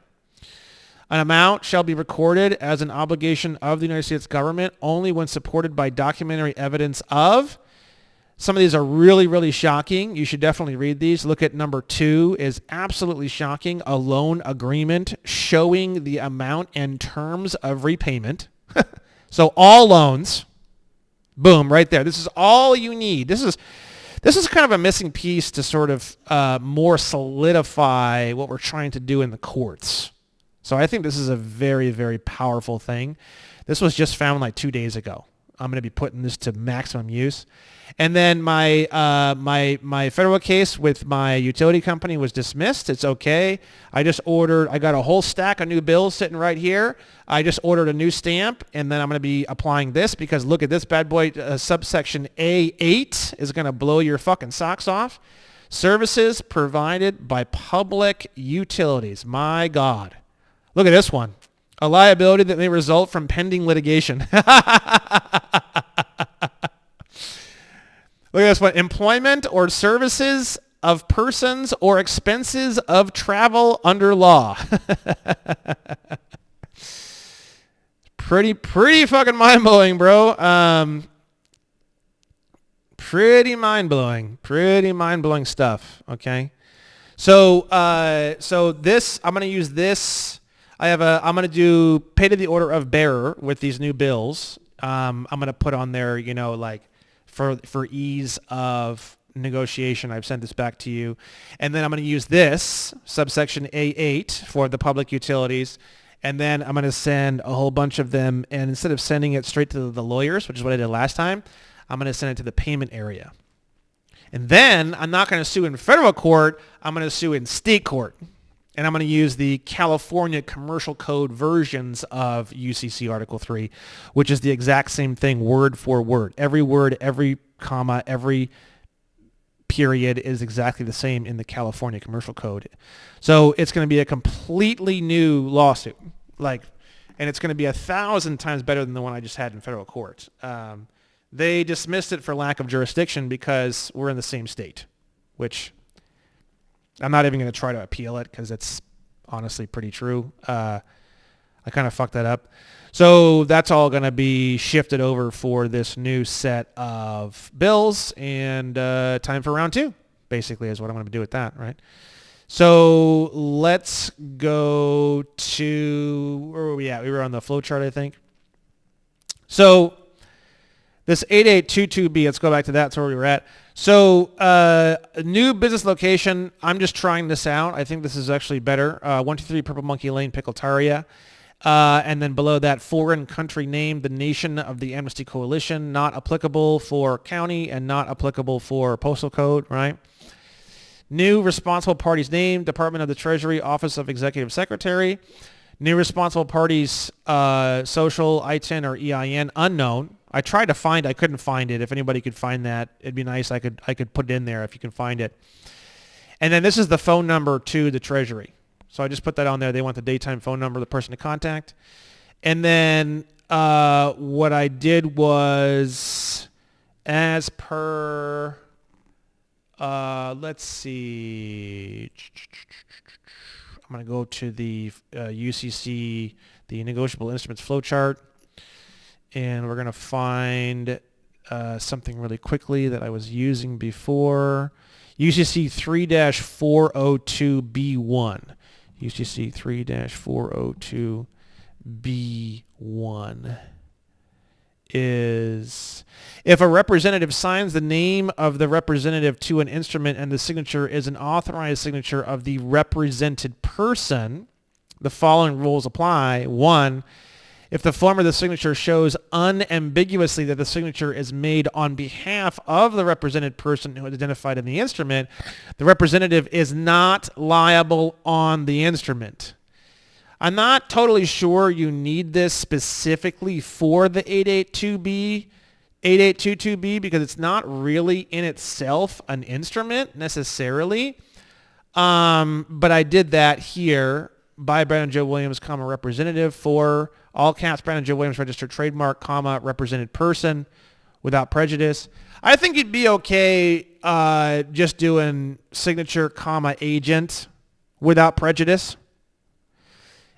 An amount shall be recorded as an obligation of the United States government only when supported by documentary evidence of. Some of these are really, really shocking. You should definitely read these. Look at number 2 is absolutely shocking. A loan agreement showing the amount and terms of repayment. So all loans, boom, right there. This is all you need. This is kind of a missing piece to sort of more solidify what we're trying to do in the courts. So I think this is a very, very powerful thing. This was just found like 2 days ago. I'm going to be putting this to maximum use. And then my federal case with my utility company was dismissed. It's okay. I got a whole stack of new bills sitting right here. I just ordered a new stamp, and then I'm going to be applying this because look at this bad boy. Subsection A8 is going to blow your fucking socks off. Services provided by public utilities. My God. Look at this one. A liability that may result from pending litigation. Look at this one. Employment or services of persons or expenses of travel under law. Pretty fucking mind-blowing, bro. Pretty mind-blowing stuff, okay? So this, I'm going to use this. I'm going to do pay to the order of bearer with these new bills. I'm going to put on there, like for ease of negotiation, I've sent this back to you. And then I'm going to use this, subsection A8, for the public utilities. And then I'm going to send a whole bunch of them. And instead of sending it straight to the lawyers, which is what I did last time, I'm going to send it to the payment area. And then I'm not going to sue in federal court. I'm going to sue in state court. And I'm going to use the California Commercial Code versions of UCC Article 3, which is the exact same thing word for word. Every word, every comma, every period is exactly the same in the California Commercial Code. So it's going to be a completely new lawsuit, and it's going to be 1,000 times better than the one I just had in federal court. They dismissed it for lack of jurisdiction because we're in the same state, which I'm not even going to try to appeal it because it's honestly pretty true. I kind of fucked that up. So that's all going to be shifted over for this new set of bills, and time for round 2, basically, is what I'm going to do with that, right? So let's go to, where were we at? We were on the flowchart, I think. So this 8822B, let's go back to that. That's where we were at. So a new business location, I'm just trying this out. I think this is actually better. 123 Purple Monkey Lane, Pickle-Taria. And then below that, foreign country name, the nation of the Amnesty Coalition, not applicable for county and not applicable for postal code, right? New responsible party's name, Department of the Treasury, Office of Executive Secretary. New responsible party's social, ITIN, or EIN, unknown. I tried to find, I couldn't find it. If anybody could find that, it'd be nice. I could put it in there if you can find it. And then this is the phone number to the Treasury. So I just put that on there. They want the daytime phone number of the person to contact. And then what I did was, as per, let's see. I'm going to go to the UCC, the negotiable instruments flowchart. And we're going to find something really quickly that I was using before. UCC 3-402B1. UCC 3-402B1 is if a representative signs the name of the representative to an instrument and the signature is an authorized signature of the represented person, the following rules apply. 1, if the form of the signature shows unambiguously that the signature is made on behalf of the represented person who is identified in the instrument, the representative is not liable on the instrument. I'm not totally sure you need this specifically for the 8822B because it's not really in itself an instrument necessarily. But I did that here by Brandon Joe Williams, comma, representative for all caps Brandon Joe Williams registered trademark, comma, represented person without prejudice. I think you'd be okay just doing signature, comma, agent without prejudice.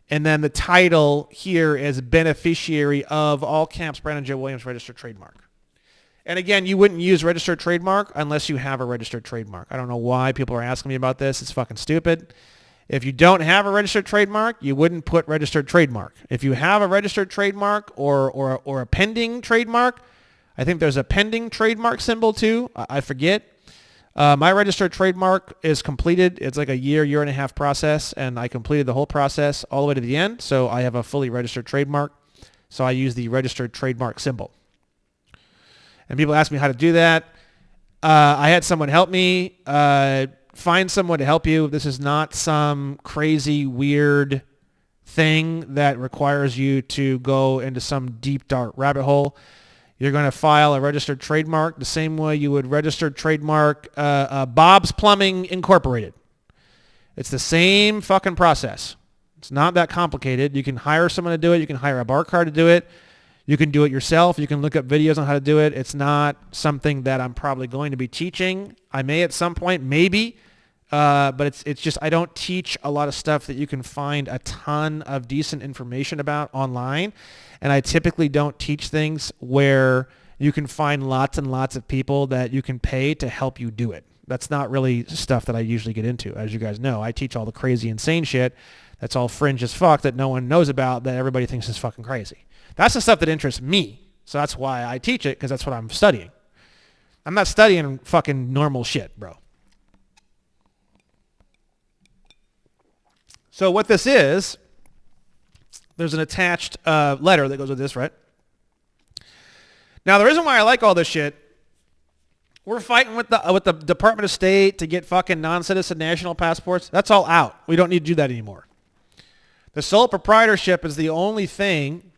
And then the title here is beneficiary of all caps Brandon Joe Williams registered trademark. And again, you wouldn't use registered trademark unless you have a registered trademark. I don't know why people are asking me about this. It's fucking stupid. If you don't have a registered trademark, you wouldn't put registered trademark. If you have a registered trademark or a pending trademark, I think there's a pending trademark symbol too. I forget. My registered trademark is completed. It's like a year and a half process, and I completed the whole process all the way to the end. So I have a fully registered trademark. So I use the registered trademark symbol. And people ask me how to do that. I had someone help me. Find someone to help you. This is not some crazy, weird thing that requires you to go into some deep, dark rabbit hole. You're going to file a registered trademark the same way you would register trademark Bob's Plumbing Incorporated. It's the same fucking process. It's not that complicated. You can hire someone to do it. You can hire a bar card to do it. You can do it yourself. You can look up videos on how to do it. It's not something that I'm probably going to be teaching. I may at some point, maybe, but it's just I don't teach a lot of stuff that you can find a ton of decent information about online. And I typically don't teach things where you can find lots and lots of people that you can pay to help you do it. That's not really stuff that I usually get into. As you guys know, I teach all the crazy, insane shit that's all fringe as fuck that no one knows about that everybody thinks is fucking crazy. That's the stuff that interests me. So that's why I teach it, because that's what I'm studying. I'm not studying fucking normal shit, bro. So what this is, there's an attached letter that goes with this, right? Now, the reason why I like all this shit, we're fighting with the Department of State to get fucking non-citizen national passports. That's all out. We don't need to do that anymore. The sole proprietorship is the only thing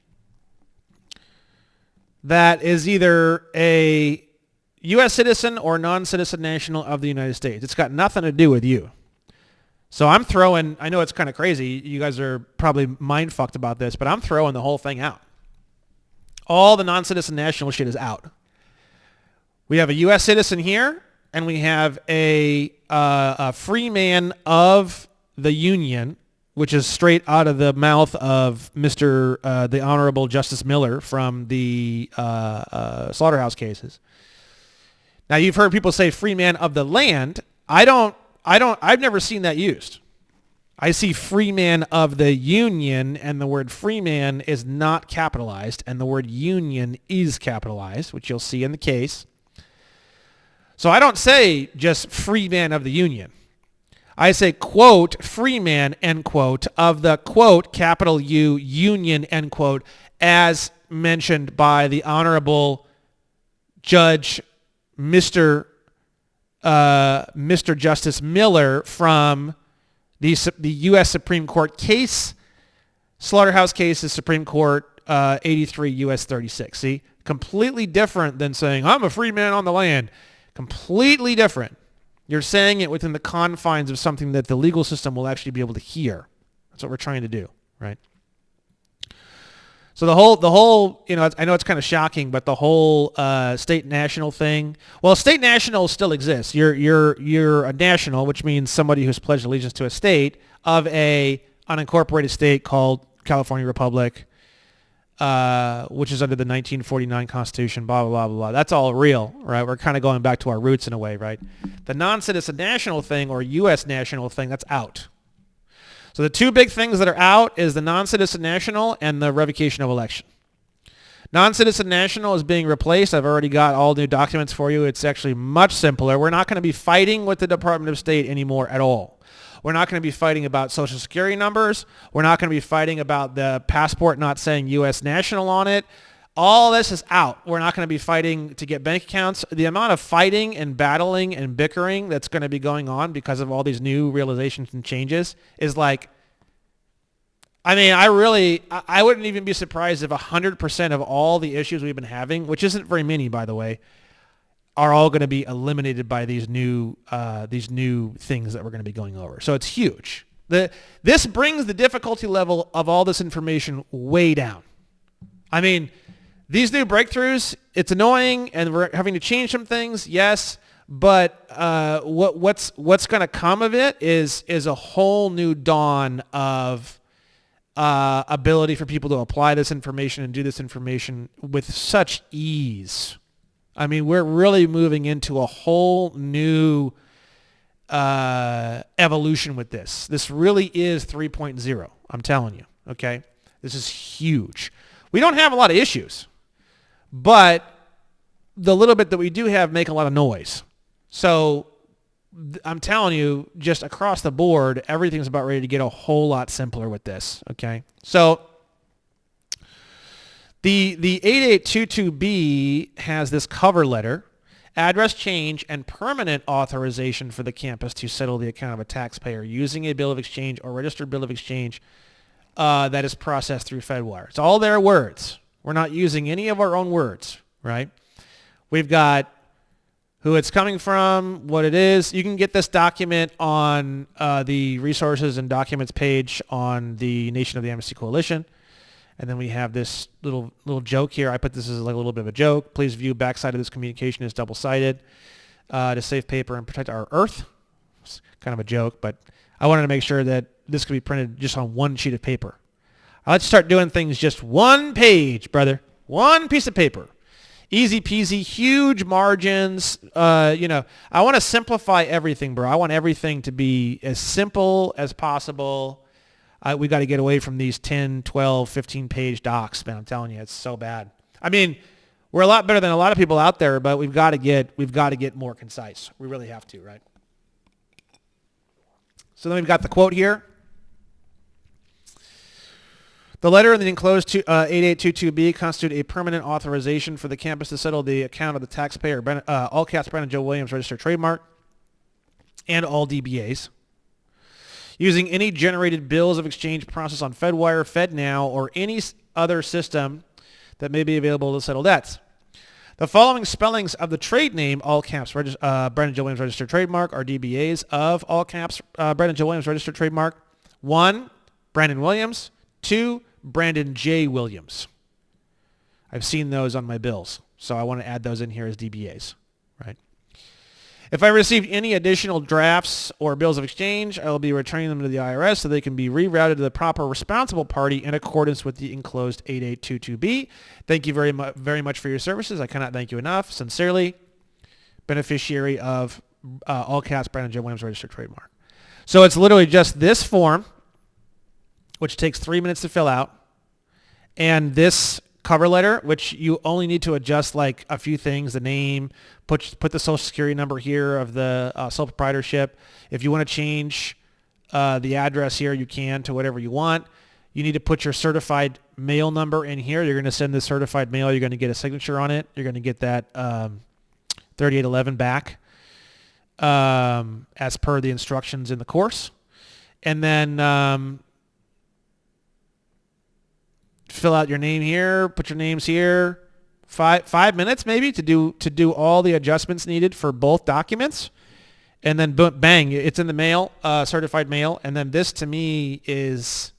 that is either a U.S. citizen or non-citizen national of the United States. It's got nothing to do with you. So I'm throwing, I know it's kind of crazy. You guys are probably mind-fucked about this, but I'm throwing the whole thing out. All the non-citizen national shit is out. We have a U.S. citizen here, and we have a free man of the Union, which is straight out of the mouth of the Honorable Justice Miller from the slaughterhouse cases. Now, you've heard people say free man of the land. I've never seen that used. I see free man of the Union, and the word free man is not capitalized, and the word union is capitalized, which you'll see in the case. So I don't say just free man of the Union. I say, quote, free man, end quote, of the, quote, capital U, Union, end quote, as mentioned by the Honorable Judge Mr. Justice Miller from the U.S. Supreme Court case, Slaughterhouse Cases, Supreme Court 83 U.S. 36. See? Completely different than saying, I'm a free man on the land. Completely different. You're saying it within the confines of something that the legal system will actually be able to hear. That's what we're trying to do, right? So the whole, you know, I know it's kind of shocking, but the whole state national thing. Well, state national still exists. You're a national, which means somebody who's pledged allegiance to a state of a unincorporated state called California Republic, which is under the 1949 Constitution. Blah blah blah blah. That's all real, right? We're kind of going back to our roots in a way, right? The non-citizen national thing or U.S. national thing, that's out. So the two big things that are out is the non-citizen national and the revocation of election. Non-citizen national is being replaced. I've already got all new documents for you. It's actually much simpler. We're not going to be fighting with the Department of State anymore at all. We're not going to be fighting about social security numbers. We're not going to be fighting about the passport not saying U.S. national on it. All this is out. We're not going to be fighting to get bank accounts. The amount of fighting and battling and bickering that's going to be going on because of all these new realizations and changes is like, I mean, I wouldn't even be surprised if 100% of all the issues we've been having, which isn't very many, by the way, are all going to be eliminated by these new things that we're going to be going over. So it's huge. This brings the difficulty level of all this information way down. I mean, these new breakthroughs, it's annoying, and we're having to change some things, yes, but what's going to come of it is a whole new dawn of ability for people to apply this information and do this information with such ease. I mean, we're really moving into a whole new evolution with this. This really is 3.0. I'm telling you. Okay, this is huge. We don't have a lot of issues, but the little bit that we do have make a lot of noise. So I'm telling you, just across the board, everything's about ready to get a whole lot simpler with this. Okay, so the 8822B has this cover letter, address change, and permanent authorization for the campus to settle the account of a taxpayer using a bill of exchange or registered bill of exchange that is processed through Fedwire. It's all their words. We're not using any of our own words, right? We've got who it's coming from, what it is. You can get this document on the resources and documents page on the Nation of the Amnesty Coalition. And then we have this little joke here. I put this as like a little bit of a joke. Please view backside of this communication as double-sided to save paper and protect our Earth. It's kind of a joke, but I wanted to make sure that this could be printed just on one sheet of paper. Let's start doing things just one page, brother. One piece of paper. Easy peasy, huge margins. I want to simplify everything, bro. I want everything to be as simple as possible. We got to get away from these 10, 12, 15-page docs, man. I'm telling you, it's so bad. I mean, we're a lot better than a lot of people out there, but we've got to get more concise. We really have to, right? So then we've got the quote here. The letter in the enclosed 8822B constitute a permanent authorization for the campus to settle the account of the taxpayer, all caps Brandon Joe Williams registered trademark, and all DBAs, using any generated bills of exchange processed on Fedwire, FedNow, or any other system that may be available to settle debts. The following spellings of the trade name, all caps Brandon Joe Williams registered trademark, are DBAs of all caps Brandon Joe Williams registered trademark. 1, Brandon Williams. 2, Brandon J. Williams. I've seen those on my bills, so I want to add those in here as DBAs, right? If I received any additional drafts or bills of exchange, I will be returning them to the IRS so they can be rerouted to the proper responsible party in accordance with the enclosed 8822B. Thank you very much for your services. I cannot thank you enough. Sincerely, beneficiary of all caps Brandon J. Williams registered trademark. So it's literally just this form, which takes 3 minutes to fill out, and this cover letter, which you only need to adjust like a few things, the name, put the social security number here of the sole proprietorship. If you want to change the address here, you can to whatever you want. You need to put your certified mail number in here. You're going to send the certified mail. You're going to get a signature on it. You're going to get that 3811 back as per the instructions in the course. And then fill out your name here, put your names here. 5 minutes maybe to do all the adjustments needed for both documents, and then bang, it's in the mail, certified mail. And then this to me is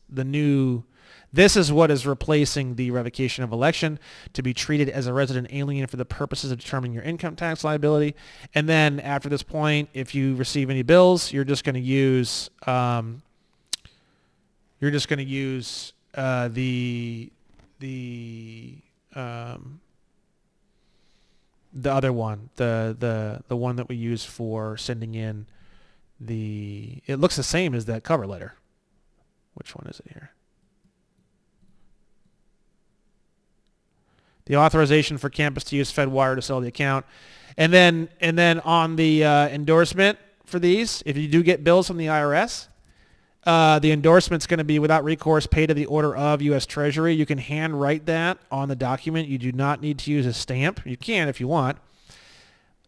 this is what is replacing the revocation of election, to be treated as a resident alien for the purposes of determining your income tax liability. And then after this point, if you receive any bills, you're just going to use the other one, the one that we use for sending in it looks the same as that cover letter. Which one is it here? The authorization for campus to use Fedwire to sell the account. And then on the endorsement for these, if you do get bills from the IRS, the endorsement's going to be without recourse, pay to the order of U.S. Treasury. You can hand write that on the document. You do not need to use a stamp. You can if you want.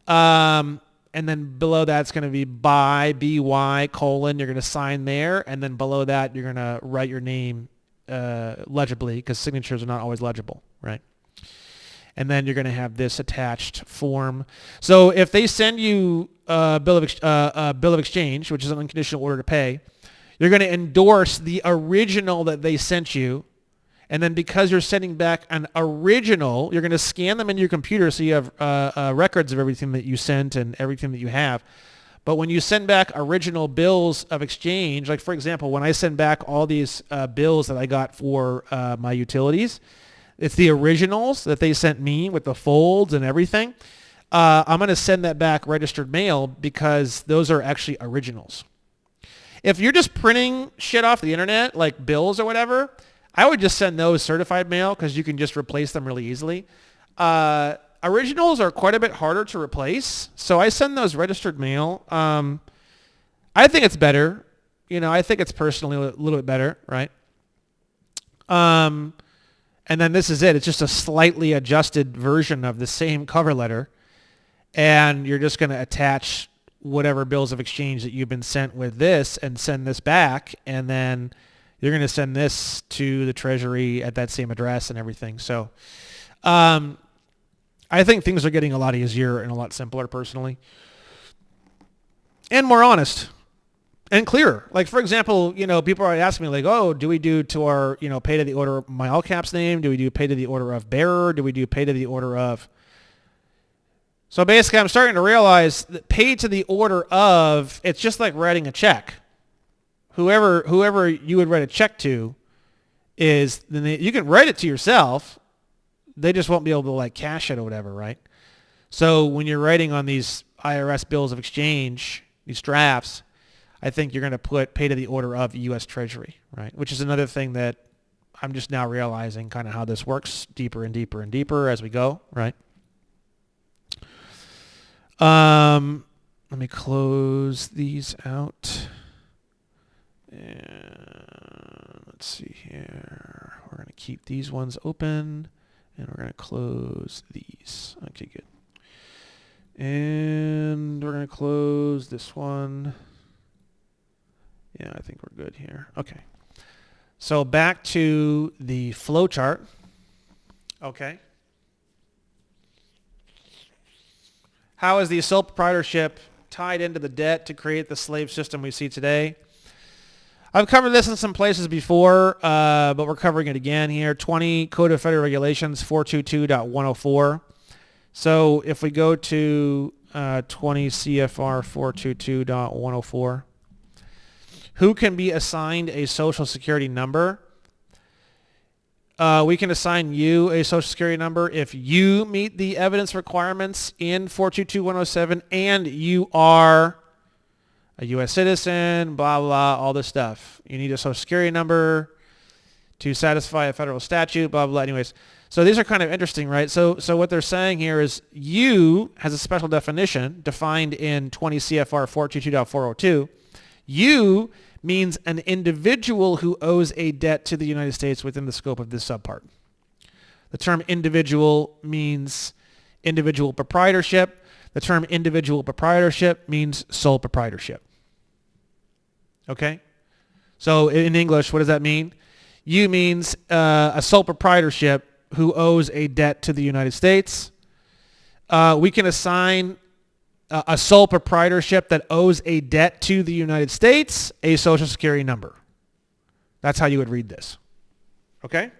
And then below that's going to be by, BY, colon. You're going to sign there. And then below that, you're going to write your name legibly, because signatures are not always legible, right? And then you're going to have this attached form. So if they send you a bill of exchange, which is an unconditional order to pay, you're going to endorse the original that they sent you. And then because you're sending back an original, you're going to scan them in your computer so you have records of everything that you sent and everything that you have. But when you send back original bills of exchange, like for example, when I send back all these bills that I got for my utilities, it's the originals that they sent me with the folds and everything. I'm going to send that back registered mail because those are actually originals. If you're just printing shit off the internet, like bills or whatever, I would just send those certified mail because you can just replace them really easily. Originals are quite a bit harder to replace, so I send those registered mail. I think it's better. I think it's personally a little bit better, right? And then this is it. It's just a slightly adjusted version of the same cover letter, and you're just going to attach whatever bills of exchange that you've been sent with this and send this back, and then you're going to send this to the Treasury at that same address and everything. So I think things are getting a lot easier and a lot simpler personally, and more honest and clearer. Like, for example, people are asking me like, oh, do we do to our, pay to the order of my all caps name? Do we do pay to the order of bearer? Do we do pay to the order of... So basically, I'm starting to realize that pay to the order of, it's just like writing a check. Whoever you would write a check to you can write it to yourself. They just won't be able to like cash it or whatever, right? So when you're writing on these IRS bills of exchange, these drafts, I think you're going to put pay to the order of U.S. Treasury, right? Which is another thing that I'm just now realizing kind of how this works deeper and deeper and deeper as we go, right? Let me close these out. And let's see here. We're going to keep these ones open, and we're going to close these. Okay, good. And we're going to close this one. Yeah, I think we're good here. Okay. So back to the flowchart. Okay. How is the sole proprietorship tied into the debt to create the slave system we see today? I've covered this in some places before, but we're covering it again here. 20 Code of Federal Regulations 422.104. So if we go to 20 CFR 422.104, who can be assigned a Social Security number? We can assign you a Social Security number if you meet the evidence requirements in 422.107 and you are a U.S. citizen, blah, blah, all this stuff. You need a Social Security number to satisfy a federal statute, blah, blah. Anyways, so these are kind of interesting, right? So what they're saying here is you has a special definition defined in 20 CFR 422.402. You means an individual who owes a debt to the United States within the scope of this subpart. The term individual means individual proprietorship. The term individual proprietorship means sole proprietorship. Okay? So in English, what does that mean? You means a sole proprietorship who owes a debt to the United States. We can assign a sole proprietorship that owes a debt to the United States a Social Security number. That's how you would read this. Okay?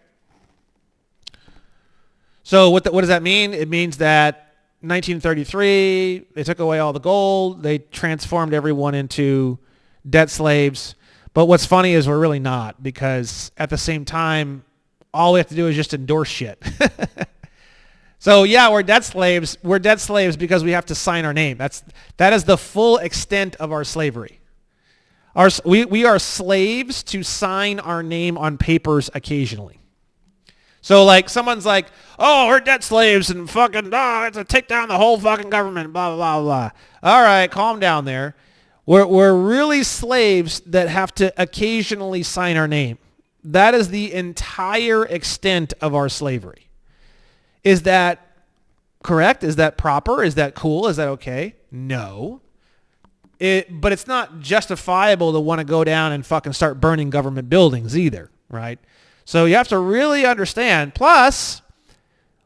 So what does that mean? It means that 1933, they took away all the gold. They transformed everyone into debt slaves. But what's funny is we're really not, because at the same time, all we have to do is just endorse shit. So yeah, we're debt slaves. We're debt slaves because we have to sign our name. That is the full extent of our slavery. We are slaves to sign our name on papers occasionally. So like someone's like, oh, we're debt slaves and fucking, I have to take down the whole fucking government, blah, blah, blah. All right, calm down there. We're really slaves that have to occasionally sign our name. That is the entire extent of our slavery. Is that correct? Is that proper? Is that cool? Is that okay? No. But it's not justifiable to want to go down and fucking start burning government buildings either, right? So you have to really understand. Plus,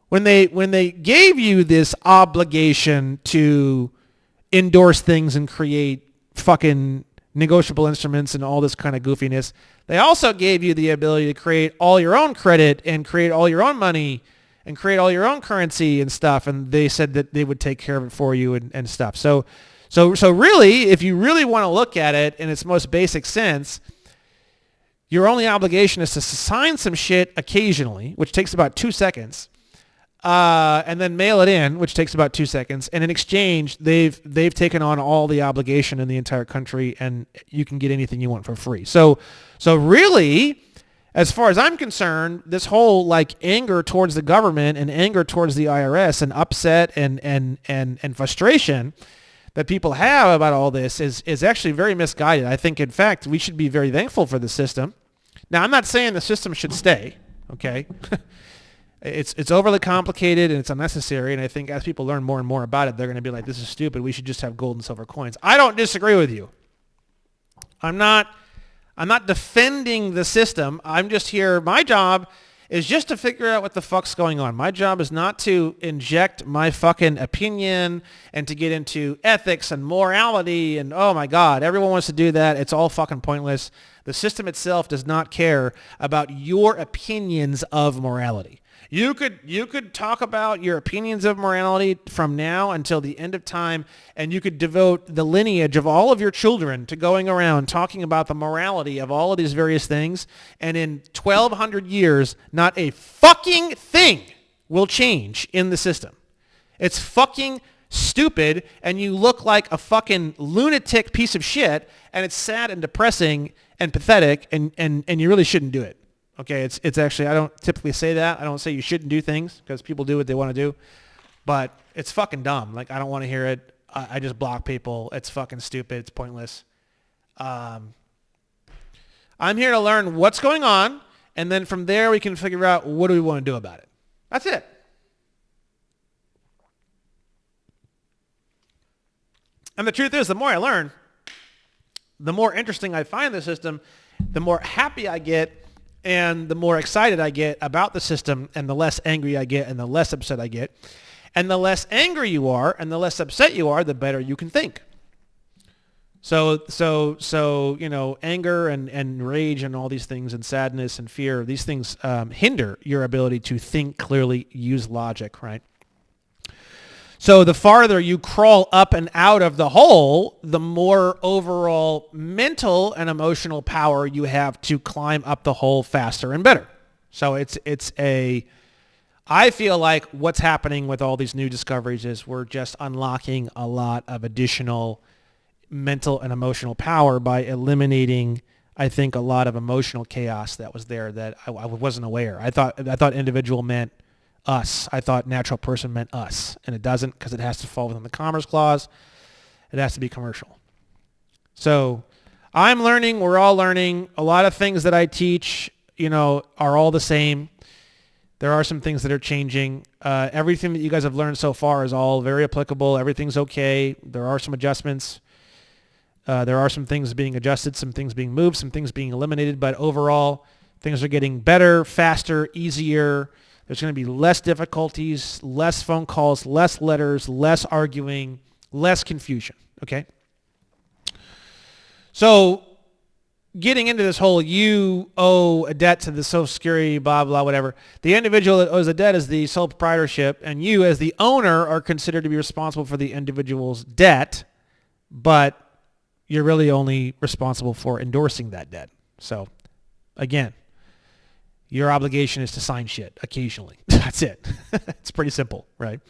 when they gave you this obligation to endorse things and create fucking negotiable instruments and all this kind of goofiness, they also gave you the ability to create all your own credit and create all your own money and create all your own currency and stuff. And they said that they would take care of it for you and stuff. So really, if you really want to look at it in its most basic sense, your only obligation is to sign some shit occasionally, which takes about 2 seconds, and then mail it in, which takes about 2 seconds. And in exchange, they've taken on all the obligation in the entire country, and you can get anything you want for free. So really, as far as I'm concerned, this whole like anger towards the government and anger towards the IRS and upset and frustration that people have about all this is actually very misguided. I think, in fact, we should be very thankful for the system. Now, I'm not saying the system should stay, okay? It's overly complicated and it's unnecessary, and I think as people learn more and more about it, they're going to be like, this is stupid. We should just have gold and silver coins. I don't disagree with you. I'm not defending the system. I'm just here. My job is just to figure out what the fuck's going on. My job is not to inject my fucking opinion and to get into ethics and morality and, oh my God, everyone wants to do that. It's all fucking pointless. The system itself does not care about your opinions of morality. You could talk about your opinions of morality from now until the end of time, and you could devote the lineage of all of your children to going around talking about the morality of all of these various things, and in 1,200 years, not a fucking thing will change in the system. It's fucking stupid, and you look like a fucking lunatic piece of shit, and it's sad and depressing and pathetic, and you really shouldn't do it. Okay, it's actually, I don't typically say that. I don't say you shouldn't do things because people do what they want to do. But it's fucking dumb. Like, I don't want to hear it. I just block people. It's fucking stupid. It's pointless. I'm here to learn what's going on, and then from there we can figure out what do we want to do about it. That's it. And the truth is, the more I learn, the more interesting I find the system, the more happy I get, and the more excited I get about the system, and the less angry I get, and the less upset I get. And the less angry you are, and the less upset you are, the better you can think. So anger and rage and all these things, and sadness and fear, these things hinder your ability to think clearly, use logic, right? So the farther you crawl up and out of the hole, the more overall mental and emotional power you have to climb up the hole faster and better. So I feel like what's happening with all these new discoveries is we're just unlocking a lot of additional mental and emotional power by eliminating, I think, a lot of emotional chaos that was there that I wasn't aware. I thought individual meant us. I thought natural person meant us, and it doesn't, because it has to fall within the Commerce Clause. It has to be commercial. So I'm learning. We're all learning. A lot of things that I teach, are all the same. There are some things that are changing. Everything that you guys have learned so far is all very applicable. Everything's okay. There are some adjustments. There are some things being adjusted, some things being moved, some things being eliminated, but overall, things are getting better, faster, easier. There's going to be less difficulties, less phone calls, less letters, less arguing, less confusion, okay? So getting into this whole you owe a debt to the Social Security, blah, blah, whatever. The individual that owes a debt is the sole proprietorship, and you as the owner are considered to be responsible for the individual's debt, but you're really only responsible for endorsing that debt. So again, your obligation is to sign shit occasionally. That's it. It's pretty simple, right?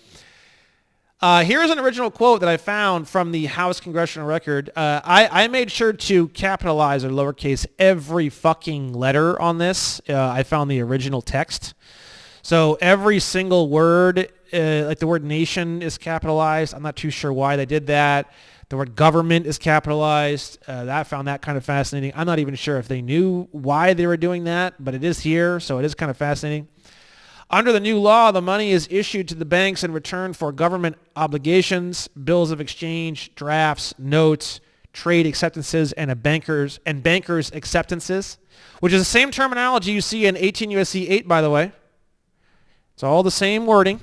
Here's an original quote that I found from the House Congressional Record. I made sure to capitalize or lowercase every fucking letter on this. I found the original text. So every single word, like the word nation is capitalized. I'm not too sure why they did that. The word government is capitalized. I found that kind of fascinating. I'm not even sure if they knew why they were doing that, but it is here, so it is kind of fascinating. Under the new law, the money is issued to the banks in return for government obligations, bills of exchange, drafts, notes, trade acceptances, and bankers acceptances, which is the same terminology you see in 18 U.S.C. 8, by the way. It's all the same wording.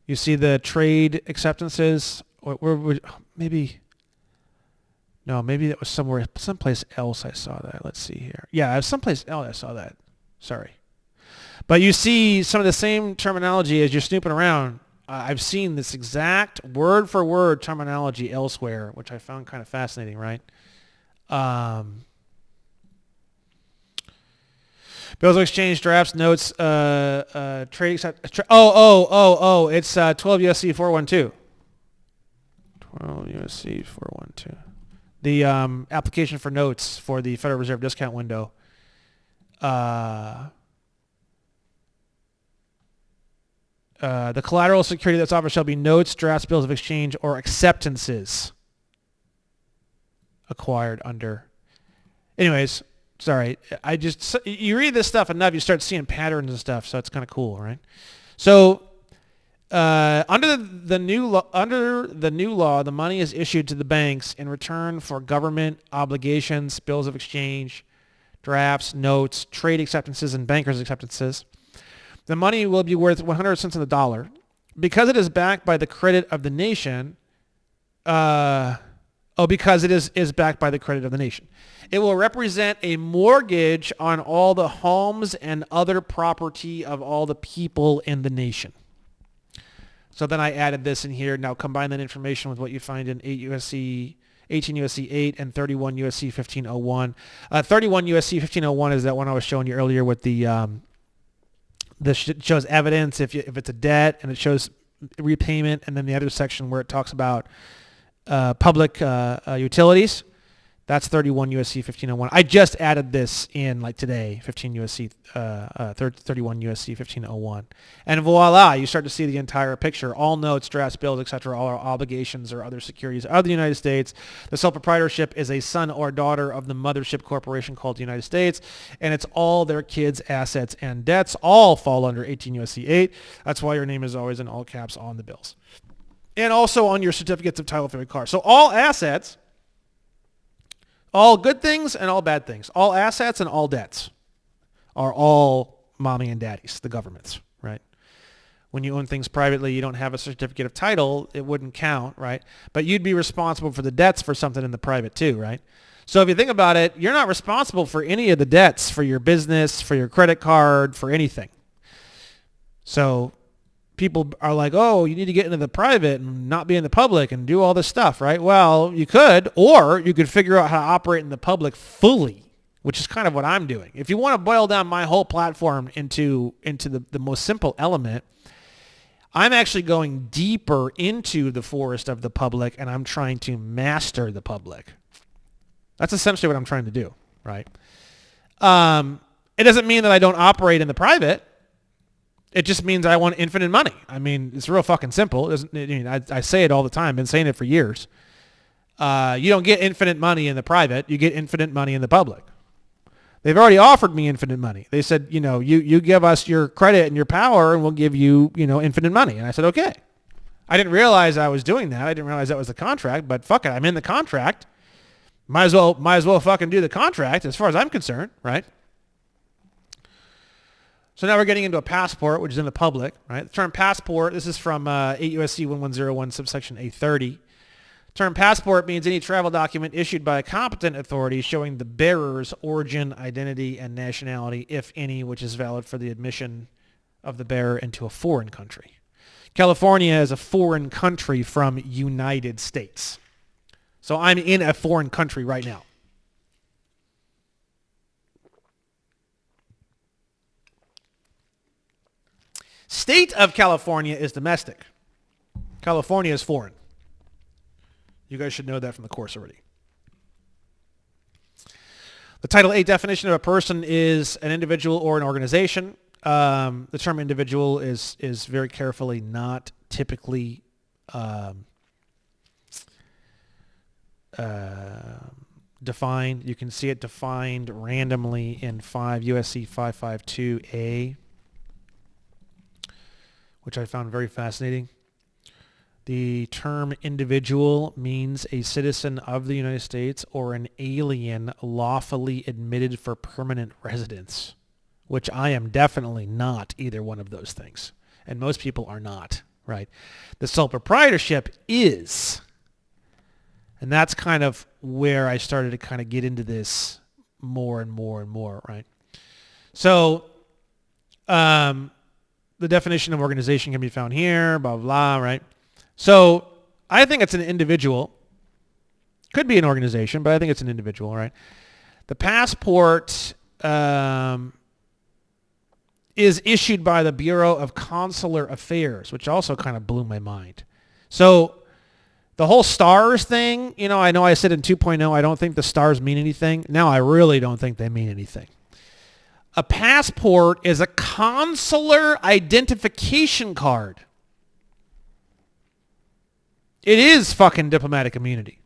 You see the trade acceptances, or maybe that was someplace else I saw that. Let's see here. Yeah, it was someplace else I saw that. Sorry. But you see some of the same terminology as you're snooping around. I've seen this exact word-for-word terminology elsewhere, which I found kind of fascinating, right? Bills of exchange, drafts, notes, trade accept. It's 12 USC 412. 12 USC 412. The application for notes for the Federal Reserve discount window. The collateral security that's offered shall be notes, drafts, bills of exchange, or acceptances acquired under. Anyways, sorry. You read this stuff enough, you start seeing patterns and stuff, so it's kind of cool, right? So under the new law, the money is issued to the banks in return for government obligations, bills of exchange, drafts, notes, trade acceptances, and bankers' acceptances. The money will be worth 100 cents on the dollar. Because it is backed by the credit of the nation, because it is backed by the credit of the nation. It will represent a mortgage on all the homes and other property of all the people in the nation. So then I added this in here. Now combine that information with what you find in 18 USC 8 and 31 USC 1501. 31 USC 1501 is that one I was showing you earlier with the shows evidence if it's a debt, and it shows repayment, and then the other section where it talks about public utilities. That's 31 USC 1501. I just added this in like today, 31 USC 1501. And voila, you start to see the entire picture. All notes, drafts, bills, etc., all our obligations or other securities of the United States. The sole proprietorship is a son or daughter of the mothership corporation called the United States, and it's all their kids' assets and debts all fall under 18 USC 8. That's why your name is always in all caps on the bills. And also on your certificates of title for your car. So all assets, all good things and all bad things, all assets and all debts are all mommy and daddy's, the government's, right? When you own things privately, you don't have a certificate of title, it wouldn't count, right? But you'd be responsible for the debts for something in the private too, right? So if you think about it, you're not responsible for any of the debts for your business, for your credit card, for anything. So people are like, oh, you need to get into the private and not be in the public and do all this stuff, right? Well, you could, or you could figure out how to operate in the public fully, which is kind of what I'm doing. If you want to boil down my whole platform into the most simple element, I'm actually going deeper into the forest of the public, and I'm trying to master the public. That's essentially what I'm trying to do, right? It doesn't mean that I don't operate in the private. It just means I want infinite money. I mean, it's real fucking simple. I say it all the time. I've been saying it for years. You don't get infinite money in the private. You get infinite money in the public. They've already offered me infinite money. They said, you give us your credit and your power, and we'll give you, infinite money. And I said, okay. I didn't realize I was doing that. I didn't realize that was the contract. But fuck it, I'm in the contract. Might as well fucking do the contract, as far as I'm concerned, right? So now we're getting into a passport, which is in the public, right? The term passport, this is from 8 U.S.C. 1101, subsection A30. The term passport means any travel document issued by a competent authority showing the bearer's origin, identity, and nationality, if any, which is valid for the admission of the bearer into a foreign country. California is a foreign country from United States. So I'm in a foreign country right now. State of California is domestic. California is foreign. You guys should know that from the course already. The Title 8 definition of a person is an individual or an organization. The term individual is very carefully not typically defined. You can see it defined randomly in 5 USC 552A. Which I found very fascinating. The term individual means a citizen of the United States or an alien lawfully admitted for permanent residence, which I am definitely not either one of those things. And most people are not, right? The sole proprietorship is. And that's kind of where I started to kind of get into this more and more and more, right? So, the definition of organization can be found here, blah, blah, right? So I think it's an individual. Could be an organization, but I think it's an individual, right? The passport is issued by the Bureau of Consular Affairs, which also kind of blew my mind. So the whole stars thing, I know I said in 2.0, I don't think the stars mean anything. Now I really don't think they mean anything. A passport is a consular identification card. It is fucking diplomatic immunity.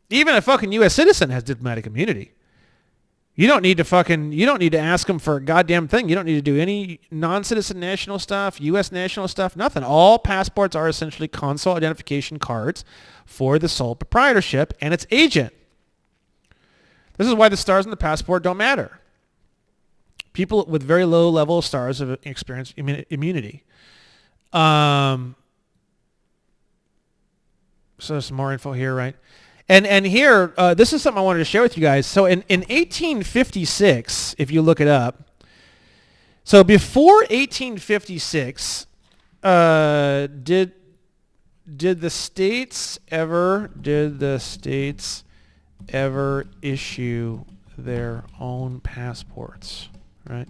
Even a fucking U.S. citizen has diplomatic immunity. You don't need to ask them for a goddamn thing. You don't need to do any non-citizen national stuff, U.S. national stuff, nothing. All passports are essentially consular identification cards for the sole proprietorship and its agent. This is why the stars on the passport don't matter. People with very low level of stars have experienced immunity. So there's some more info here, right? And here, this is something I wanted to share with you guys. So in 1856, if you look it up, so before 1856, did the states ever issue their own passports, right?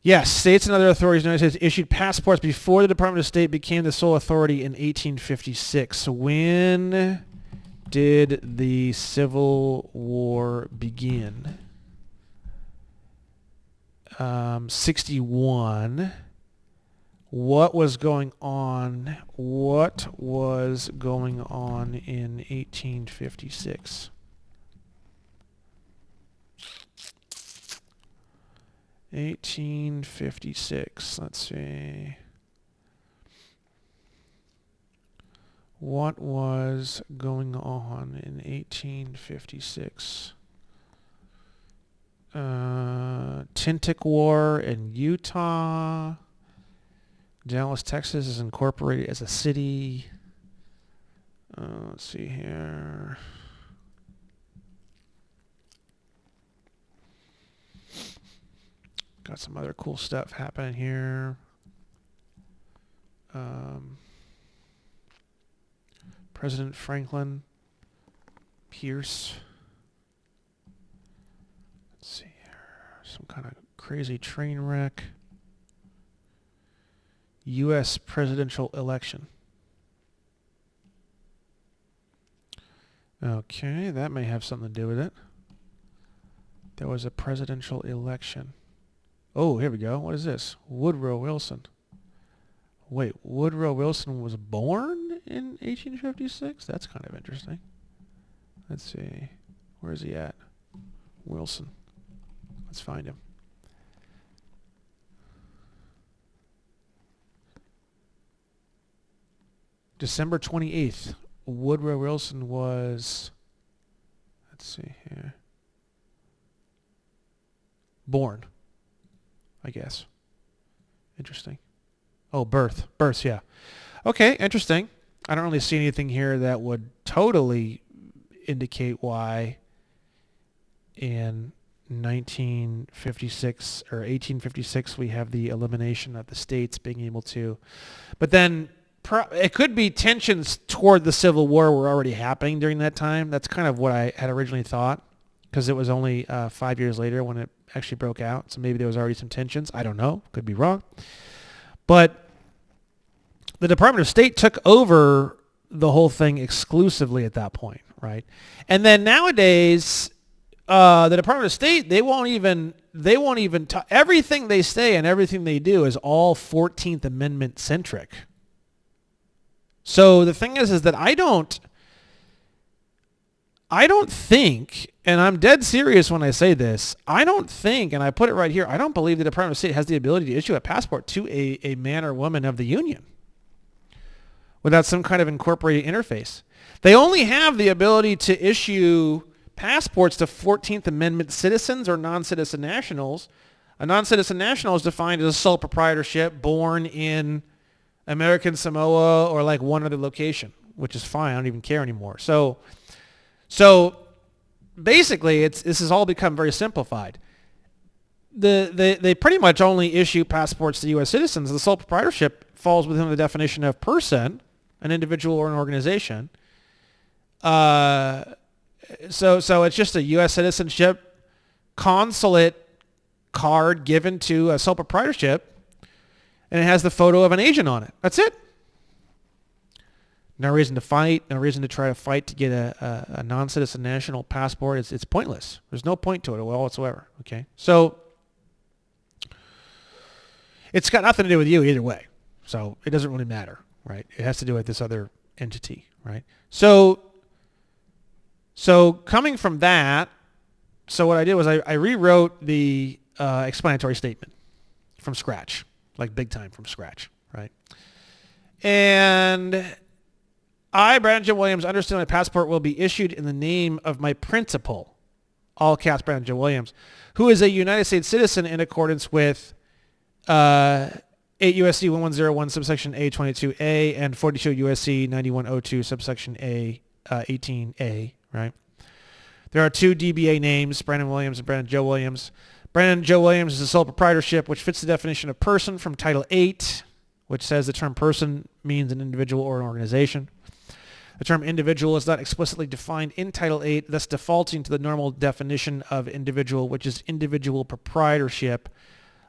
Yes, states and other authorities in the United States issued passports before the Department of State became the sole authority in 1856. So when did the Civil War begin? 61. What was going on? What was going on in 1856? Let's see. What was going on in 1856? Tintic War in Utah. Dallas, Texas is incorporated as a city. Let's see here. Got some other cool stuff happening here. President Franklin Pierce. Let's see here. Some kind of crazy train wreck. U.S. presidential election. Okay, that may have something to do with it. There was a presidential election. Oh, here we go. What is this? Woodrow Wilson. Wait, Woodrow Wilson was born in 1856? That's kind of interesting. Let's see. Where is he at? Wilson. Let's find him. December 28th. Woodrow Wilson was... Let's see here. Born, I guess. Interesting. Oh, birth. Births, yeah. Okay, interesting. I don't really see anything here that would totally indicate why in 1956 or 1856 we have the elimination of the states being able to. But then it could be tensions toward the Civil War were already happening during that time. That's kind of what I had originally thought, because it was only 5 years later when it actually broke out. So maybe there was already some tensions. I don't know. Could be wrong. But the Department of State took over the whole thing exclusively at that point, right? And then nowadays, the Department of State, they won't even everything they say and everything they do is all 14th Amendment centric. So the thing is that I don't think, and I'm dead serious when I say this, I don't think, and I put it right here, I don't believe the Department of State has the ability to issue a passport to a man or woman of the Union without some kind of incorporated interface. They only have the ability to issue passports to 14th Amendment citizens or non-citizen nationals. A non-citizen national is defined as a sole proprietorship born in American Samoa or like one other location, which is fine. I don't even care anymore. So basically, this has all become very simplified. They pretty much only issue passports to U.S. citizens. The sole proprietorship falls within the definition of person, an individual or an organization. So it's just a U.S. citizenship consulate card given to a sole proprietorship, and it has the photo of an agent on it. That's it. No reason to fight. No reason to try to fight to get a non-citizen national passport. It's pointless. There's no point to it whatsoever. Okay, so it's got nothing to do with you either way. So it doesn't really matter, right? It has to do with this other entity, right? So coming from that, so what I did was I rewrote the explanatory statement from scratch, like big time from scratch, right? And I, Brandon Joe Williams, understand my passport will be issued in the name of my principal, all caps Brandon Joe Williams, who is a United States citizen in accordance with 8 U.S.C. 1101 subsection A22A and 42 U.S.C. 9102 subsection A 18A, right? There are two DBA names, Brandon Williams and Brandon Joe Williams. Brandon Joe Williams is a sole proprietorship, which fits the definition of person from Title 8, which says the term person means an individual or an organization. The term individual is not explicitly defined in Title 8, thus defaulting to the normal definition of individual, which is individual proprietorship,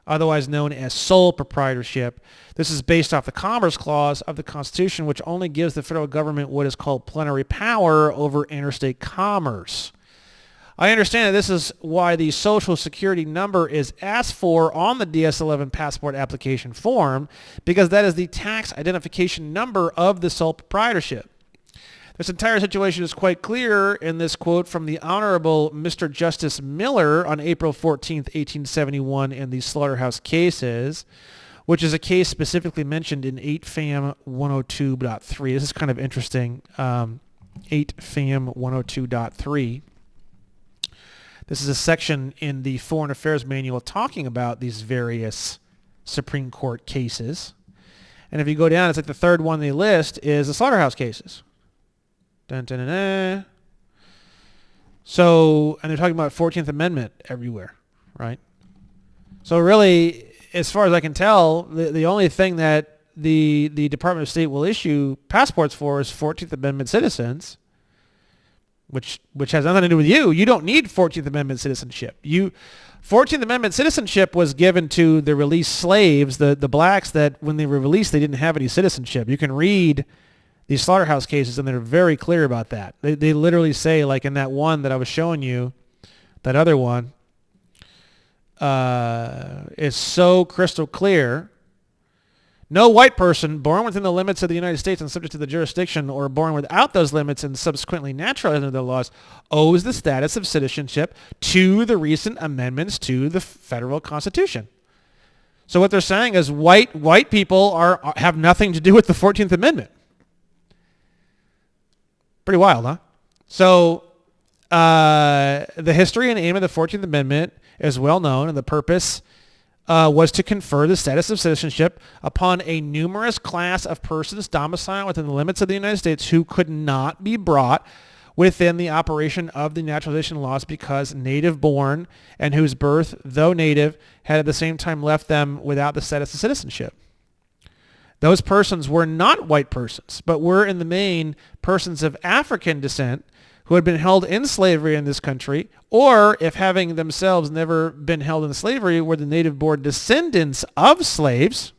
otherwise known as sole proprietorship. This is based off the Commerce Clause of the Constitution, which only gives the federal government what is called plenary power over interstate commerce. I understand that this is why the Social Security number is asked for on the DS-11 passport application form, because that is the tax identification number of the sole proprietorship. This entire situation is quite clear in this quote from the Honorable Mr. Justice Miller on April 14th, 1871 in the Slaughterhouse Cases, which is a case specifically mentioned in 8 FAM 102.3. This is kind of interesting. 8 FAM 102.3. This is a section in the Foreign Affairs Manual talking about these various Supreme Court cases. And if you go down, it's like the third one they list is the Slaughterhouse Cases. Dun, dun, dun, dun. So, and they're talking about 14th Amendment everywhere, right? So really, as far as I can tell, the only thing that the Department of State will issue passports for is 14th Amendment citizens, which has nothing to do with you. You don't need 14th Amendment citizenship. 14th Amendment citizenship was given to the released slaves, the blacks that when they were released, they didn't have any citizenship. You can read these slaughterhouse cases, and they're very clear about that. They literally say, like in that one that I was showing you, that other one, is so crystal clear. No white person born within the limits of the United States and subject to the jurisdiction or born without those limits and subsequently naturalized under the laws owes the status of citizenship to the recent amendments to the federal Constitution. So what they're saying is white people have nothing to do with the 14th Amendment. Pretty wild, huh? So the history and aim of the 14th Amendment is well known, and the purpose was to confer the status of citizenship upon a numerous class of persons domiciled within the limits of the United States who could not be brought within the operation of the naturalization laws because native born and whose birth, though native, had at the same time left them without the status of citizenship. Those persons were not white persons, but were in the main persons of African descent who had been held in slavery in this country, or if having themselves never been held in slavery, were the native-born descendants of slaves.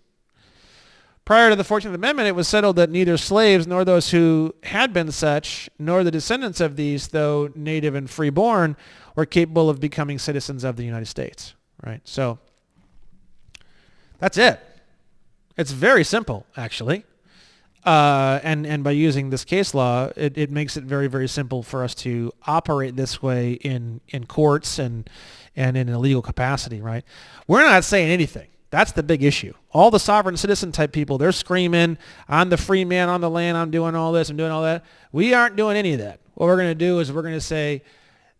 Prior to the 14th Amendment, it was settled that neither slaves nor those who had been such, nor the descendants of these, though native and free-born, were capable of becoming citizens of the United States. Right? So that's it. It's very simple, actually. And by using this case law, it makes it very, very simple for us to operate this way in courts and in a legal capacity, right? We're not saying anything. That's the big issue. All the sovereign citizen type people, they're screaming, I'm the free man on the land, I'm doing all this, I'm doing all that. We aren't doing any of that. What we're going to do is we're going to say,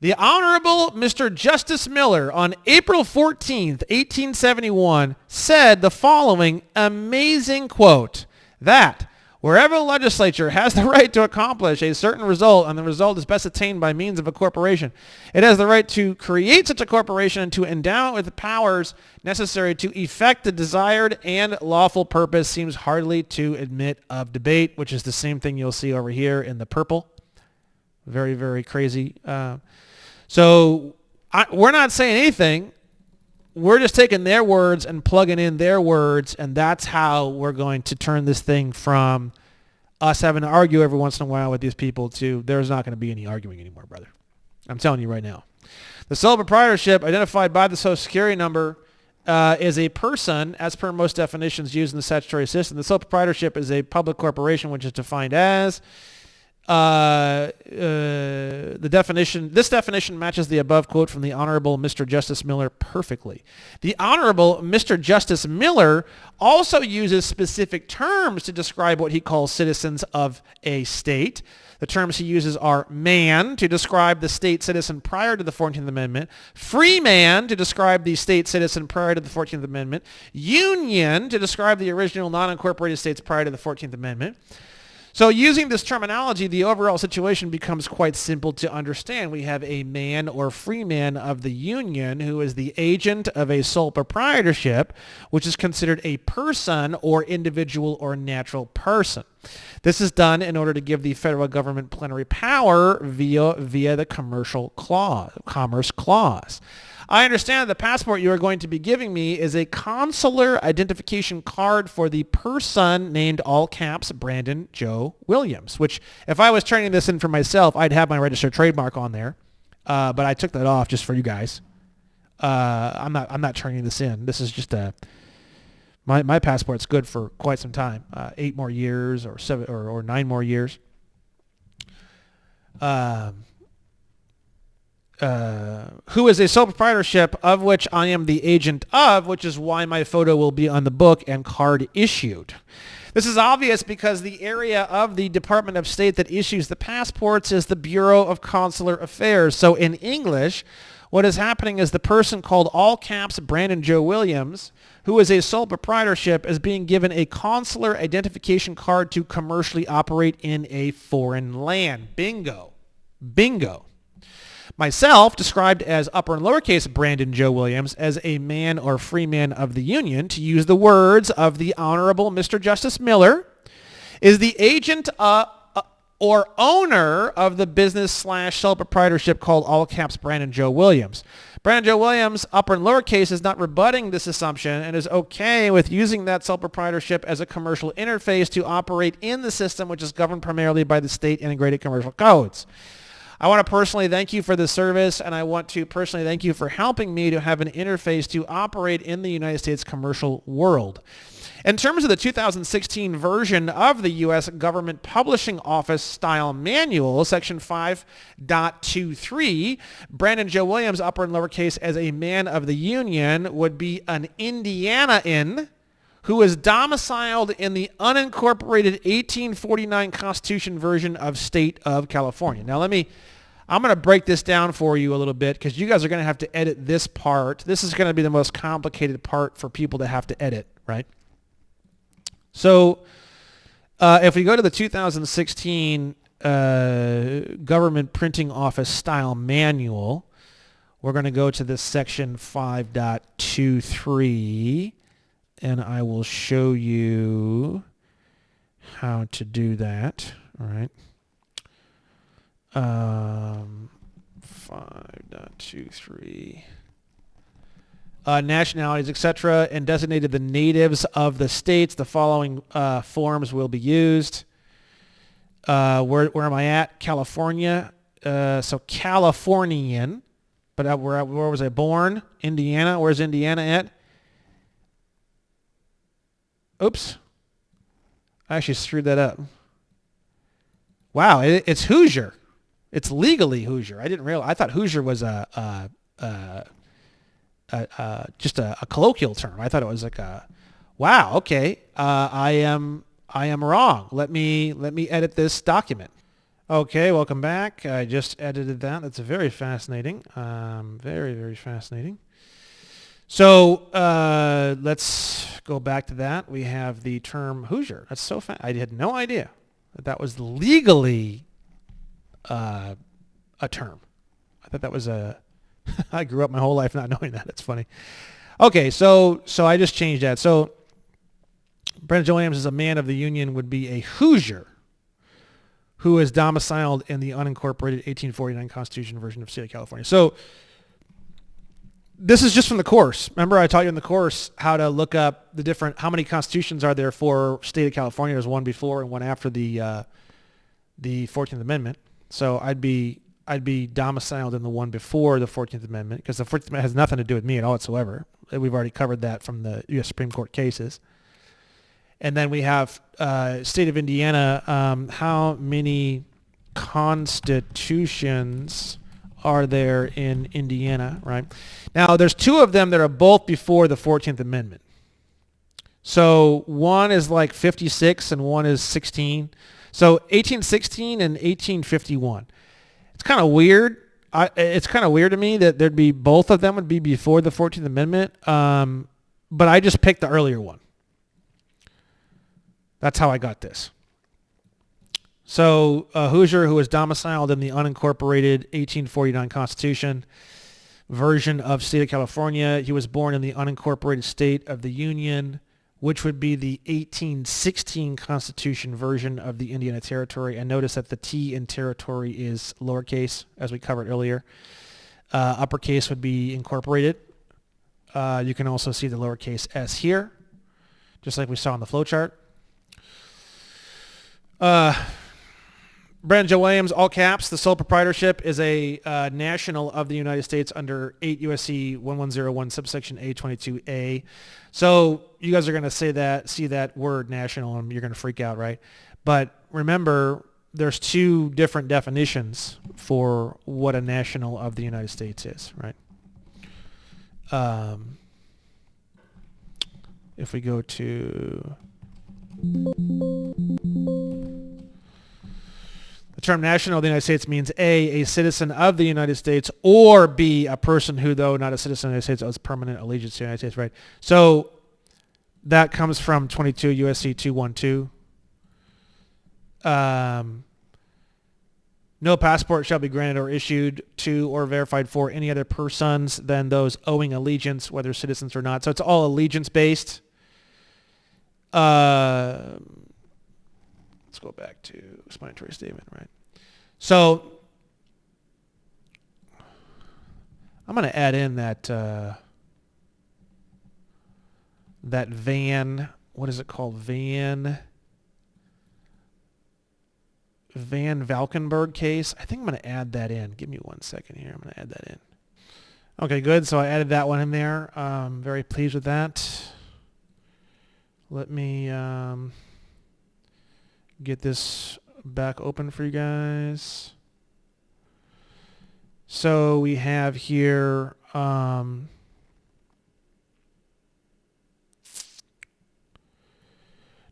the Honorable Mr. Justice Miller on April 14th, 1871 said the following amazing quote, that wherever the legislature has the right to accomplish a certain result and the result is best attained by means of a corporation, it has the right to create such a corporation and to endow it with the powers necessary to effect the desired and lawful purpose seems hardly to admit of debate, which is the same thing you'll see over here in the purple. Very, very crazy. So We're not saying anything. We're just taking their words and plugging in their words, and that's how we're going to turn this thing from us having to argue every once in a while with these people to there's not going to be any arguing anymore, brother. I'm telling you right now. The sole proprietorship identified by the Social Security number is a person, as per most definitions used in the statutory system. The sole proprietorship is a public corporation, which is defined as the definition. This definition matches the above quote from the Honorable Mr. Justice Miller perfectly. The Honorable Mr. Justice Miller also uses specific terms to describe what he calls citizens of a state. The terms he uses are man to describe the state citizen prior to the 14th Amendment, free man to describe the state citizen prior to the 14th Amendment, union to describe the original non-incorporated states prior to the 14th Amendment. So using this terminology, the overall situation becomes quite simple to understand. We have a man or free man of the union who is the agent of a sole proprietorship, which is considered a person or individual or natural person. This is done in order to give the federal government plenary power via the Commerce Clause. I understand the passport you are going to be giving me is a consular identification card for the person named all caps Brandon Joe Williams, which if I was turning this in for myself, I'd have my registered trademark on there. But I took that off just for you guys. I'm not turning this in. This is just my passport's good for quite some time. 8 more years or 7 or 9 more years. Who is a sole proprietorship of which I am the agent of, which is why my photo will be on the book and card issued. This is obvious because the area of the Department of State that issues the passports is the Bureau of Consular Affairs. So in English, what is happening is the person called all caps Brandon Joe Williams, who is a sole proprietorship, is being given a consular identification card to commercially operate in a foreign land. Bingo. Bingo. Myself, described as upper and lowercase Brandon Joe Williams, as a man or free man of the union, to use the words of the Honorable Mr. Justice Miller, is the agent or owner of the business/sole proprietorship called all caps Brandon Joe Williams. Brandon Joe Williams, upper and lowercase, is not rebutting this assumption and is okay with using that sole proprietorship as a commercial interface to operate in the system, which is governed primarily by the state integrated commercial codes. I want to personally thank you for this service, and I want to personally thank you for helping me to have an interface to operate in the United States commercial world. In terms of the 2016 version of the U.S. Government Publishing Office Style Manual, Section 5.23, Brandon Joe Williams, upper and lowercase, as a man of the union would be an Indianian who is domiciled in the unincorporated 1849 Constitution version of State of California. Now I'm going to break this down for you a little bit because you guys are going to have to edit this part. This is going to be the most complicated part for people to have to edit, right? So if we go to the 2016 Government Printing Office Style Manual, we're going to go to this section 5.23. And I will show you how to do that. All right. 5.23. Nationalities, etc., and designated the natives of the states. The following forms will be used. Where am I at? California. So Californian. But where was I born? Indiana. Where's Indiana at? Oops. I actually screwed that up. Wow, it's Hoosier. It's legally Hoosier. I didn't realize. I thought Hoosier was just a colloquial term. I thought it was like a. Wow. Okay. I am wrong. Let me edit this document. Okay. Welcome back. I just edited that. That's very fascinating. Very, very fascinating. So let's go back to that. We have the term Hoosier. That's so I had no idea that was legally a term. I thought that was I grew up my whole life not knowing that. It's funny. Okay, so I just changed that. So Brandon Joe Williams, as a man of the union, would be a Hoosier who is domiciled in the unincorporated 1849 Constitution version of the state of California. So This is just from the course. Remember I taught you in the course how to look up how many constitutions are there for state of California. There's one before and one after the 14th Amendment. So I'd be domiciled in the one before the 14th Amendment, because the 14th Amendment has nothing to do with me at all whatsoever. We've already covered that from the U.S. Supreme Court cases. And then we have state of Indiana. How many constitutions are there in Indiana, right? Now, there's two of them that are both before the 14th Amendment. So one is like 56 and one is 16. So 1816 and 1851. It's kind of weird. It's kind of weird to me that there'd be both of them would be before the 14th Amendment. But I just picked the earlier one. That's how I got this. So Hoosier, who was domiciled in the unincorporated 1849 Constitution version of state of California, he was born in the unincorporated state of the Union, which would be the 1816 Constitution version of the Indiana Territory. And notice that the T in territory is lowercase, as we covered earlier. Uppercase would be incorporated. You can also see the lowercase s here, just like we saw in the flowchart. Brandon Joe Williams, all caps, the sole proprietorship is a national of the United States under 8 U.S.C. 1101 subsection A22A. So you guys are going to see that word national and you're going to freak out, right? But remember, there's two different definitions for what a national of the United States is, right? If we go to... The term national of the United States means A, a citizen of the United States, or B, a person who, though not a citizen of the United States, owes permanent allegiance to the United States, right? So that comes from 22 U.S.C. 212. No passport shall be granted or issued to or verified for any other persons than those owing allegiance, whether citizens or not. So it's all allegiance-based. Let's go back to explanatory statement, right? So I'm going to add in that what is it called? Van Valkenburg case. I think I'm going to add that in. Give me 1 second here. I'm going to add that in. Okay, good. So I added that one in there. Very pleased with that. Let me get this back open for you guys. So we have here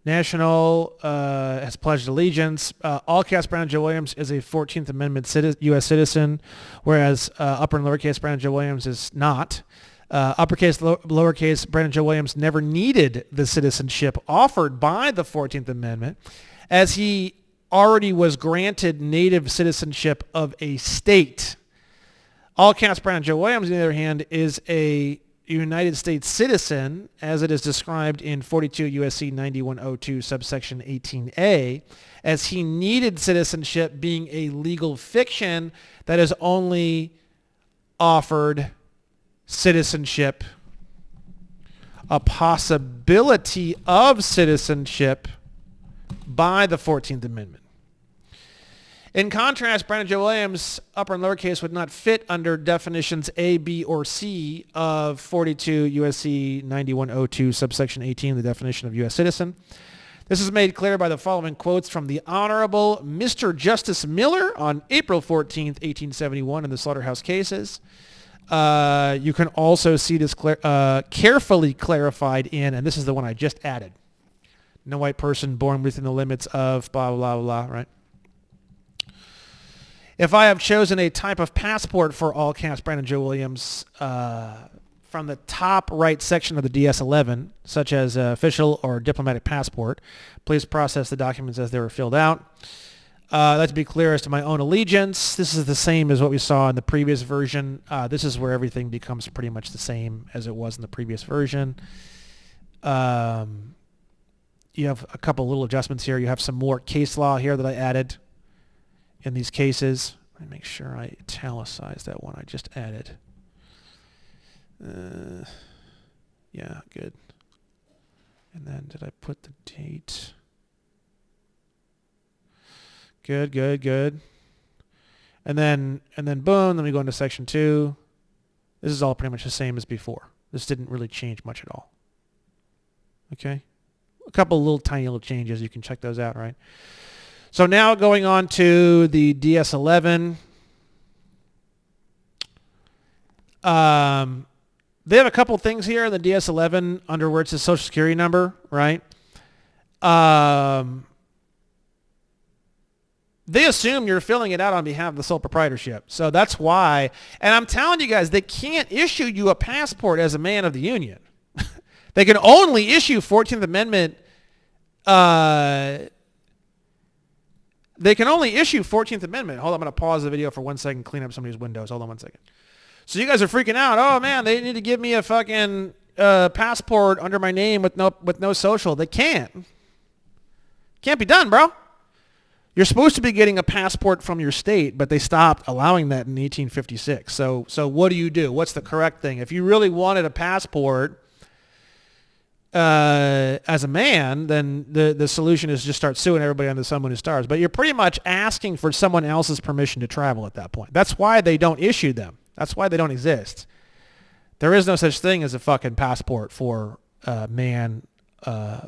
National has pledged allegiance. All caps Brandon Joe Williams is a 14th Amendment U.S. citizen, whereas upper and lowercase Brandon Joe Williams is not. Uppercase, lowercase Brandon Joe Williams never needed the citizenship offered by the 14th Amendment, as he already was granted native citizenship of a state. All caps Brandon Joe Williams, on the other hand, is a United States citizen, as it is described in 42 U.S.C. 9102 subsection 18A, as he needed citizenship, being a legal fiction that is only offered citizenship, a possibility of citizenship by the 14th Amendment. In contrast, Brandon Joe Williams, upper and lowercase, would not fit under definitions A, B, or C of 42 U.S.C. 9102 subsection 18, the definition of U.S. citizen. This is made clear by the following quotes from the Honorable Mr. Justice Miller on April 14th, 1871 in the Slaughterhouse cases. You can also see this carefully clarified in, and this is the one I just added, no white person born within the limits of blah, blah, blah, right? If I have chosen a type of passport for all caps Brandon Joe Williams from the top right section of the DS-11, such as official or diplomatic passport, please process the documents as they were filled out. Let's be clear as to my own allegiance. This is the same as what we saw in the previous version. This is where everything becomes pretty much the same as it was in the previous version. You have a couple little adjustments here. You have some more case law here that I added in these cases. Let me make sure I italicize that one I just added. Yeah, good. And then did I put the date? Good. And then boom, then we go into section 2. This is all pretty much the same as before. This didn't really change much at all. Okay? A couple little tiny little changes. You can check those out, right? So now going on to the DS11. They have a couple things here in the DS11 under where it says Social Security number, right? They assume you're filling it out on behalf of the sole proprietorship. So that's why, and I'm telling you guys, they can't issue you a passport as a man of the union. They can only issue 14th Amendment. They can only issue 14th Amendment. Hold on, I'm going to pause the video for 1 second, clean up somebody's windows. Hold on 1 second. So you guys are freaking out. Oh man, they need to give me a fucking passport under my name with no social. They can't. Can't be done, bro. You're supposed to be getting a passport from your state, but they stopped allowing that in 1856. So what do? What's the correct thing? If you really wanted a passport as a man, then the solution is just start suing everybody under the sun, moon, and stars. But you're pretty much asking for someone else's permission to travel at that point. That's why they don't issue them. That's why they don't exist. There is no such thing as a fucking passport for a man,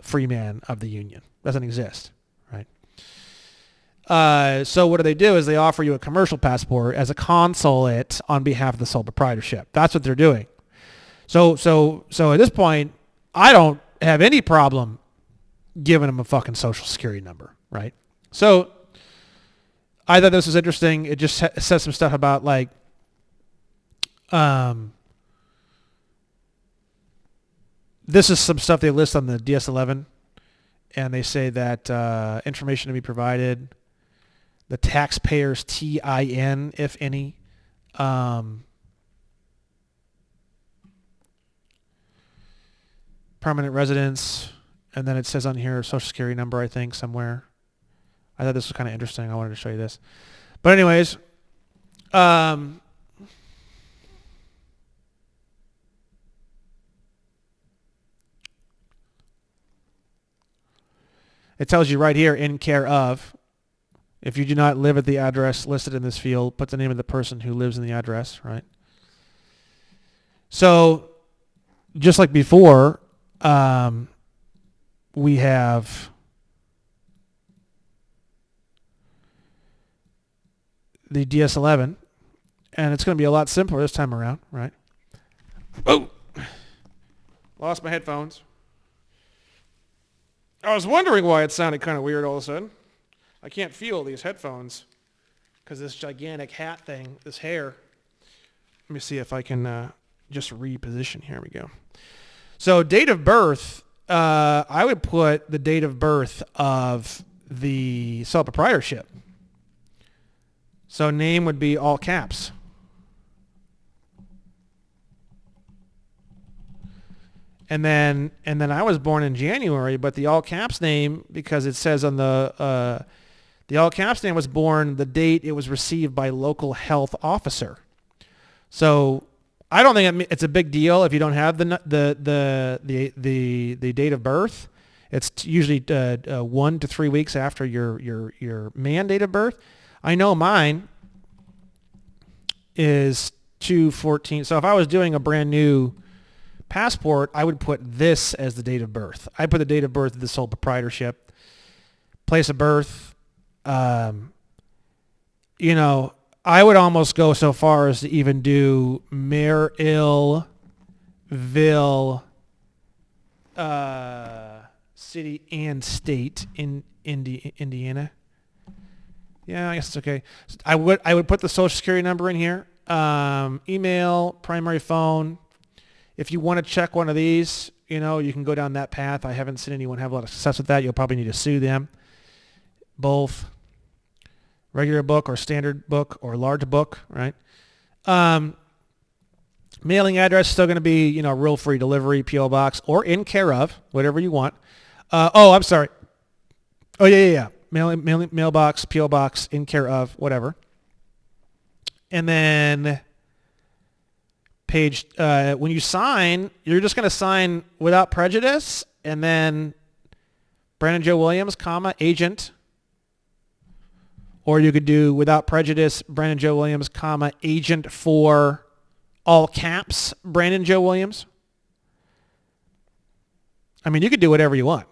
free man of the union. Doesn't exist, right? So what do? Is they offer you a commercial passport as a consulate on behalf of the sole proprietorship. That's what they're doing. So at this point, I don't have any problem giving them a fucking social security number, right? So I thought this was interesting. It just says some stuff about like, this is some stuff they list on the DS11, and they say that information to be provided, the taxpayer's TIN, if any, permanent residence, and then it says on here social security number, I think, somewhere. I thought this was kind of interesting. I wanted to show you this. But anyways, it tells you right here, in care of. If you do not live at the address listed in this field, put the name of the person who lives in the address, right? So, just like before, we have the DS11, and it's going to be a lot simpler this time around, right? Oh! Lost my headphones. I was wondering why it sounded kind of weird all of a sudden. I can't feel these headphones because this gigantic hat thing, this hair. Let me see if I can just reposition. Here we go. So date of birth, I would put the date of birth of the sole proprietorship. So name would be all caps. And then I was born in January, but the all caps name, because it says on the all caps name was born the date it was received by local health officer. So I don't think it's a big deal if you don't have the date of birth. It's usually 1 to 3 weeks after your man date of birth. I know mine is 2/14. So if I was doing a brand new passport, I would put this as the date of birth. I put the date of birth of the sole proprietorship, place of birth. I would almost go so far as to even do Marysville, city and state in Indiana. Yeah, I guess it's okay. I would put the social security number in here. Email, primary phone. If you want to check one of these, you can go down that path. I haven't seen anyone have a lot of success with that. You'll probably need to sue them. Both regular book or standard book or large book, right? Mailing address is still going to be, real free delivery, P.O. box, or in care of, whatever you want. I'm sorry. Oh, yeah. Mailbox, P.O. box, in care of, whatever. And then page, when you sign, you're just going to sign without prejudice, and then Brandon Joe Williams, comma, agent. Or you could do without prejudice, Brandon Joe Williams, comma, agent for all caps, Brandon Joe Williams. I mean, you could do whatever you want.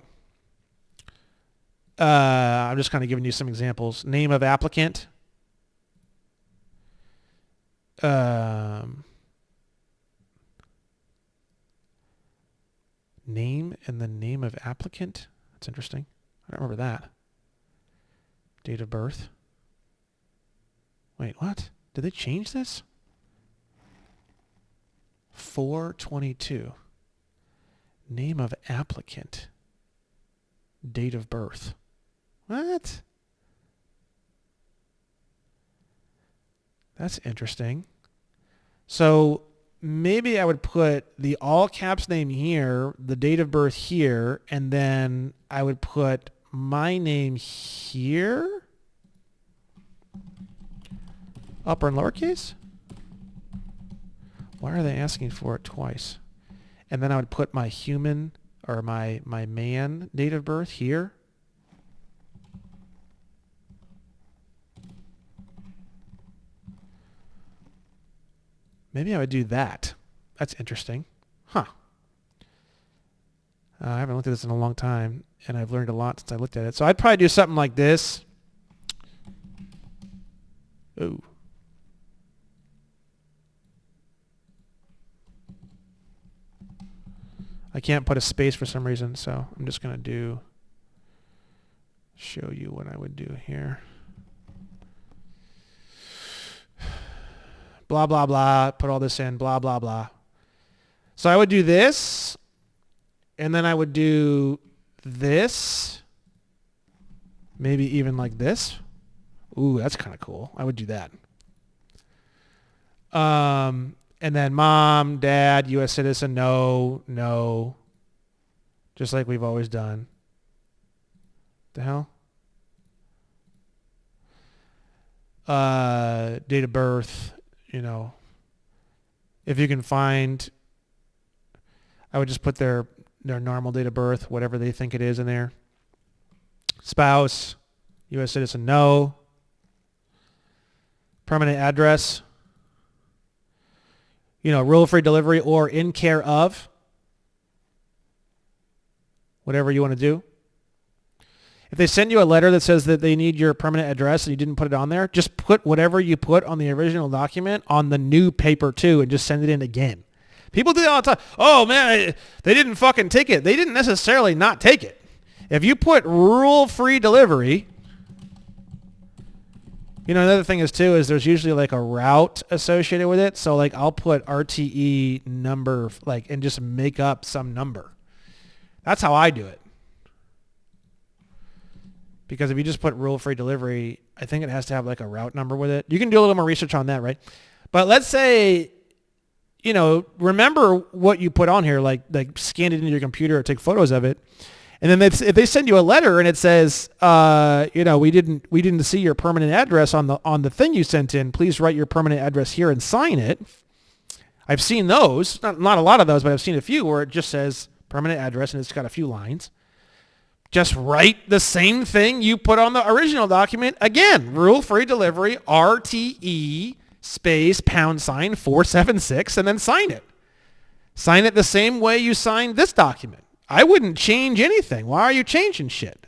I'm just kind of giving you some examples. Name of applicant. Name and the name of applicant. That's interesting. I don't remember that. Date of birth. Wait, what? Did they change this? 4/22. Name of applicant. Date of birth. What? That's interesting. So maybe I would put the all caps name here, the date of birth here, and then I would put my name here. Upper and lowercase? Why are they asking for it twice? And then I would put my human or my man date of birth here. Maybe I would do that. That's interesting. Huh. I haven't looked at this in a long time, and I've learned a lot since I looked at it. So I'd probably do something like this. Ooh. I can't put a space for some reason, so I'm just going to show you what I would do here. Blah, blah, blah. Put all this in, blah, blah, blah. So I would do this, and then I would do this. Maybe even like this. Ooh, that's kind of cool. I would do that. And then mom, dad, U.S. citizen, no. Just like we've always done. The hell? Date of birth, if you can find, I would just put their normal date of birth, whatever they think it is in there. Spouse, U.S. citizen, no. Permanent address, rule-free delivery or in care of, whatever you want to do. If they send you a letter that says that they need your permanent address and you didn't put it on there, just put whatever you put on the original document on the new paper too and just send it in again. People do that all the time. Oh man, they didn't fucking take it. They didn't necessarily not take it. If you put rule-free delivery, another thing is too is there's usually like a route associated with it. So like I'll put RTE number and just make up some number. That's how I do it. Because if you just put rule-free delivery, I think it has to have like a route number with it. You can do a little more research on that, right? But let's say, remember what you put on here, like scan it into your computer or take photos of it. And then if they send you a letter and it says, we didn't see your permanent address on the thing you sent in, please write your permanent address here and sign it. I've seen those, not a lot of those, but I've seen a few where it just says permanent address and it's got a few lines. Just write the same thing you put on the original document. Again, rule-free delivery, RTE space # 476, and then sign it. Sign it the same way you signed this document. I wouldn't change anything. Why are you changing shit?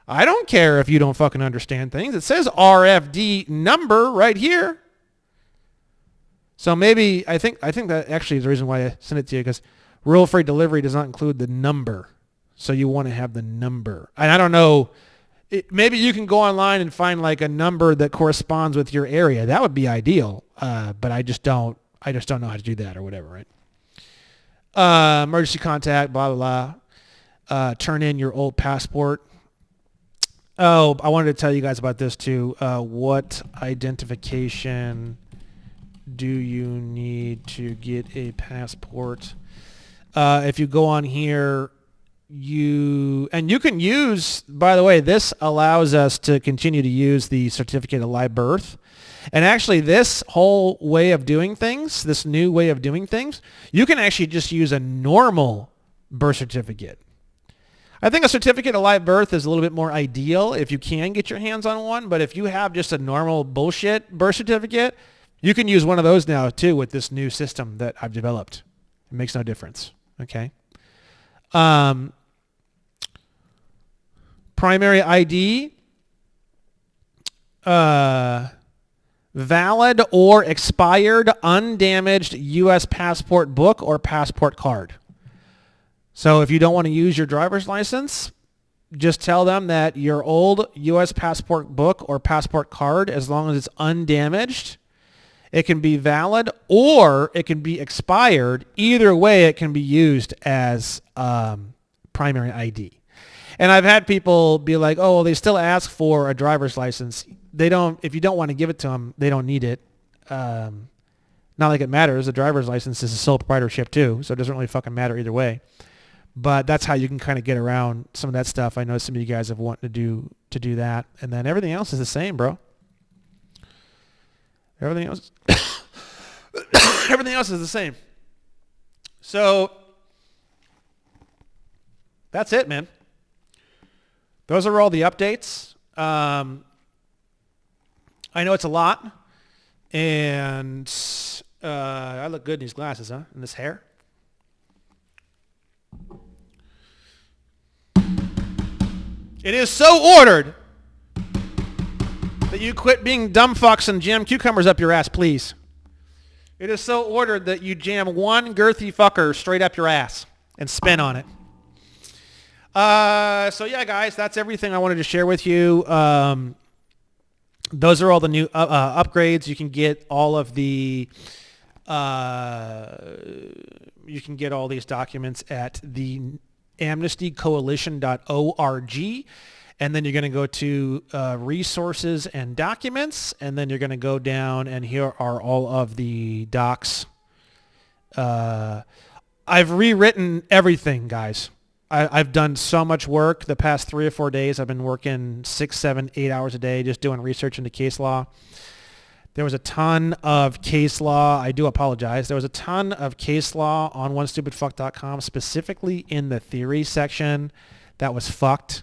I don't care if you don't fucking understand things. It says RFD number right here. So maybe, I think that actually is the reason why I sent it to you, because rule-free delivery does not include the number. So you want to have the number. And I don't know, maybe you can go online and find like a number that corresponds with your area. That would be ideal. But I just don't know how to do that or whatever, right? Emergency contact, blah, blah, blah. Turn in your old passport. Oh, I wanted to tell you guys about this too. What identification do you need to get a passport? If you go on here, you can use, by the way, this allows us to continue to use the certificate of live birth. And actually, this whole way of doing things, this new way of doing things, you can actually just use a normal birth certificate. I think a certificate of live birth is a little bit more ideal if you can get your hands on one. But if you have just a normal bullshit birth certificate, you can use one of those now too with this new system that I've developed. It makes no difference. Okay. Primary ID, valid or expired undamaged U.S. passport book or passport card. So if you don't want to use your driver's license, just tell them that your old U.S. passport book or passport card, as long as it's undamaged, it can be valid or it can be expired. Either way, it can be used as primary ID. And I've had people be like, oh, well, they still ask for a driver's license. They don't, if you don't want to give it to them, they don't need it. Not like it matters. The driver's license is a sole proprietorship too, so it doesn't really fucking matter either way. But that's how you can kind of get around some of that stuff. I know some of you guys have wanted to do that. And then everything else is the same, bro. Everything else everything else is the same. So that's it, man. Those are all the updates. I know it's a lot. And I look good in these glasses, huh? And this hair. It is so ordered that you quit being dumb fucks and jam cucumbers up your ass, please. It is so ordered that you jam one girthy fucker straight up your ass and spin on it. So yeah, guys, that's everything I wanted to share with you. Those are all the new upgrades. You can get all of the you can get all these documents at the amnestycoalition.org, and then you're going to go to resources and documents, and then you're going to go down, and here are all of the docs. I've rewritten everything, guys. I've done so much work the past 3 or 4 days. I've been working 6, 7, 8 hours a day just doing research into case law. There was a ton of case law. I do apologize. There was a ton of case law on onestupidfuck.com, specifically in the theory section that was fucked.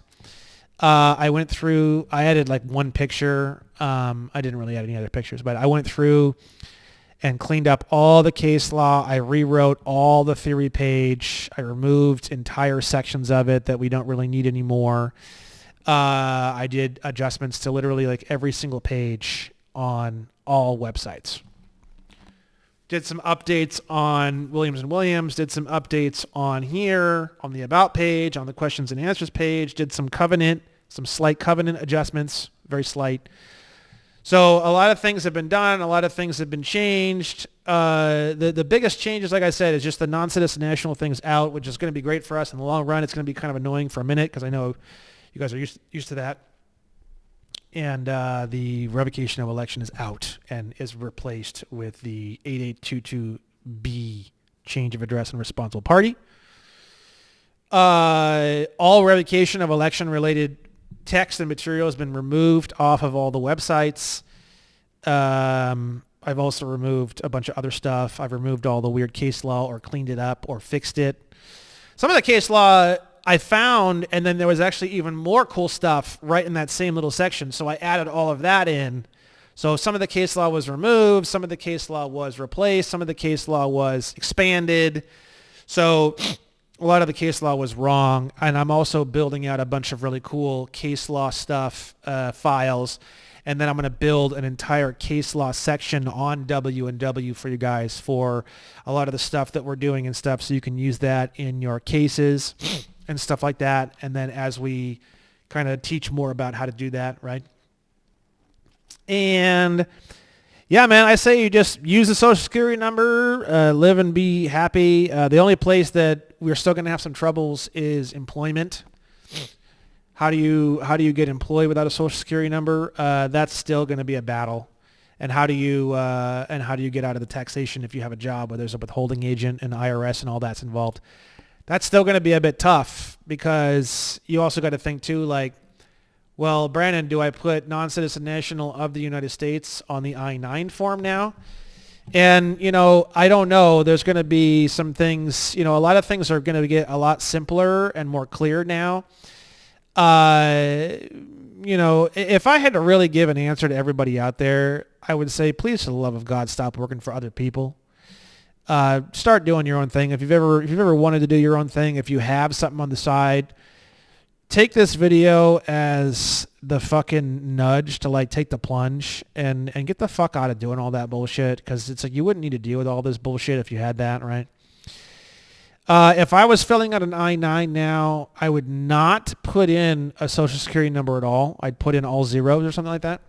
I went through, I added like one picture. I didn't really add any other pictures, but I went through and cleaned up all the case law. I rewrote all the theory page. I removed entire sections of it that we don't really need anymore. I did adjustments to literally like every single page on all websites. Did some updates on Williams & Williams, did some updates on here, on the About page, on the questions and answers page, did some slight covenant adjustments, very slight. So a lot of things have been done, a lot of things have been changed. The biggest changes, like I said, is just the non-citizen national thing's out, which is going to be great for us in the long run. It's going to be kind of annoying for a minute because I know you guys are used to that. And the revocation of election is out and is replaced with the 8822B change of address and responsible party. All revocation of election related text and material has been removed off of all the websites. I've also removed a bunch of other stuff. I've removed all the weird case law or cleaned it up or fixed it. Some of the case law I found, and then there was actually even more cool stuff right in that same little section. So I added all of that in. So some of the case law was removed. Some of the case law was replaced. Some of the case law was expanded. So a lot of the case law was wrong. And I'm also building out a bunch of really cool case law stuff, files. And then I'm going to build an entire case law section on W&W for you guys for a lot of the stuff that we're doing and stuff. So you can use that in your cases and stuff like that. And then as we kind of teach more about how to do that, right? And yeah, man, I say you just use the Social Security number, live and be happy. The only place that we're still going to have some troubles is employment. How do you get employed without a Social Security number? That's still going to be a battle. And how do you get out of the taxation if you have a job where there's a withholding agent and IRS and all that's involved? That's still going to be a bit tough because you also got to think too, like, Well, Brandon, do I put non-citizen national of the United States on the I-9 form now? And, I don't know. There's going to be some things, a lot of things are going to get a lot simpler and more clear now. If I had to really give an answer to everybody out there, I would say, please, for the love of God, stop working for other people. Start doing your own thing. If you've ever wanted to do your own thing, if you have something on the side, take this video as the fucking nudge to like take the plunge and get the fuck out of doing all that bullshit, because it's like you wouldn't need to deal with all this bullshit if you had that, right? If I was filling out an I-9 now, I would not put in a social security number at all. I'd put in all zeros or something like that.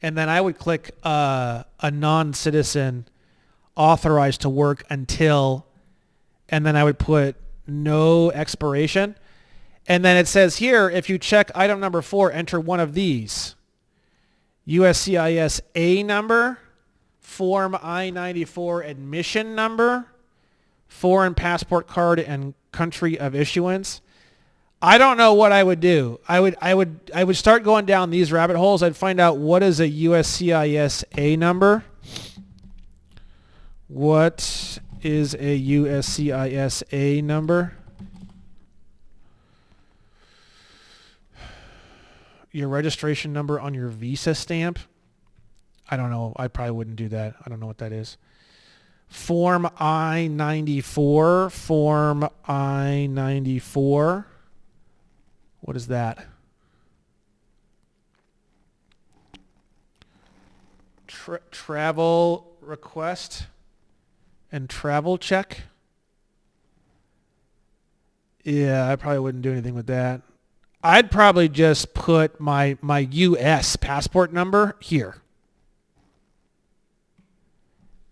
And then I would click a non-citizen authorized to work until, and then I would put no expiration. And then it says here, if you check item number 4, enter one of these. USCIS A number, Form I-94 admission number, foreign passport card, and country of issuance. I don't know what I would do. I would start going down these rabbit holes. I'd find out what is a USCIS A number. What is a USCIS A number? Your registration number on your visa stamp. I don't know. I probably wouldn't do that. I don't know what that is. Form I-94. Form I-94. What is that? Travel request and travel check. Yeah, I probably wouldn't do anything with that. I'd probably just put my U.S. passport number here.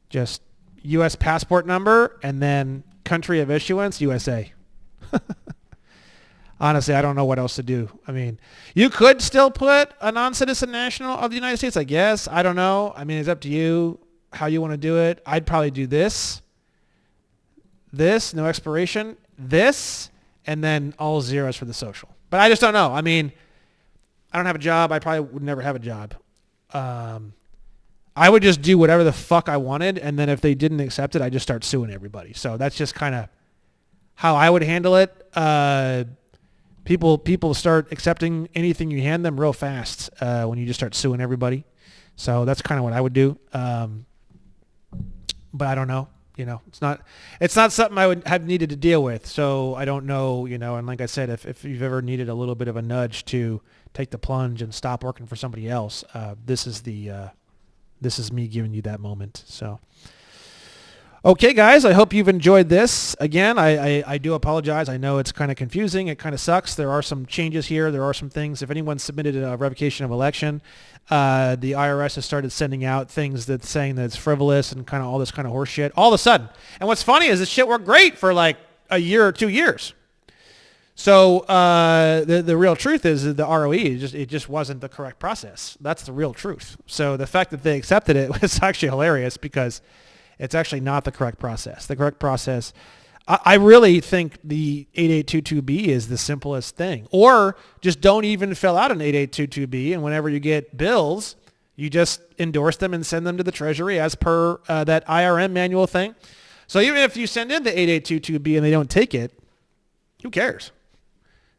Just U.S. passport number and then country of issuance, USA. Honestly, I don't know what else to do. I mean, you could still put a non-citizen national of the United States, I guess. I don't know. I mean, it's up to you how you want to do it. I'd probably do this, no expiration, this, and then all zeros for the social. But I just don't know. I mean, I don't have a job. I probably would never have a job. I would just do whatever the fuck I wanted, and then if they didn't accept it, I'd just start suing everybody. So that's just kind of how I would handle it. People start accepting anything you hand them real fast when you just start suing everybody. So that's kind of what I would do. But I don't know. It's not something I would have needed to deal with. So I don't know, and like I said, if you've ever needed a little bit of a nudge to take the plunge and stop working for somebody else, this is me giving you that moment. So, okay, guys, I hope you've enjoyed this. Again, I do apologize. I know it's kind of confusing. It kind of sucks. There are some changes here. There are some things. If anyone submitted a revocation of election, the IRS has started sending out things that's saying that it's frivolous and kind of all this kind of horse shit all of a sudden. And what's funny is this shit worked great for like a year or 2 years. So the real truth is that the RoE it just wasn't the correct process. That's the real truth. So the fact that they accepted it was actually hilarious because it's actually not the correct process. The correct process, I really think the 8822B is the simplest thing. Or just don't even fill out an 8822B, and whenever you get bills, you just endorse them and send them to the Treasury as per that IRM manual thing. So even if you send in the 8822B and they don't take it, who cares?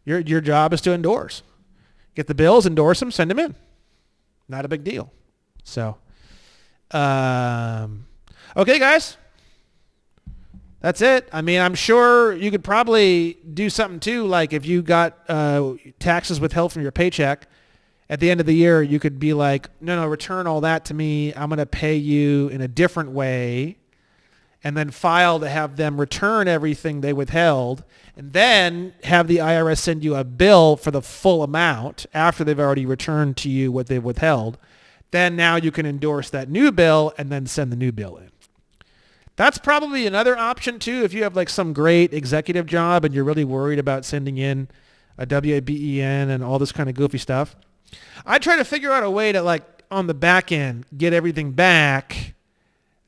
Your job is to endorse. Get the bills, endorse them, send them in. Not a big deal. So, okay, guys. That's it. I mean, I'm sure you could probably do something too, like if you got taxes withheld from your paycheck, at the end of the year, you could be like, no, return all that to me. I'm going to pay you in a different way, and then file to have them return everything they withheld, and then have the IRS send you a bill for the full amount after they've already returned to you what they've withheld. Then now you can endorse that new bill and then send the new bill in. That's probably another option too if you have like some great executive job and you're really worried about sending in a WBEN and all this kind of goofy stuff. I try to figure out a way to like on the back end get everything back,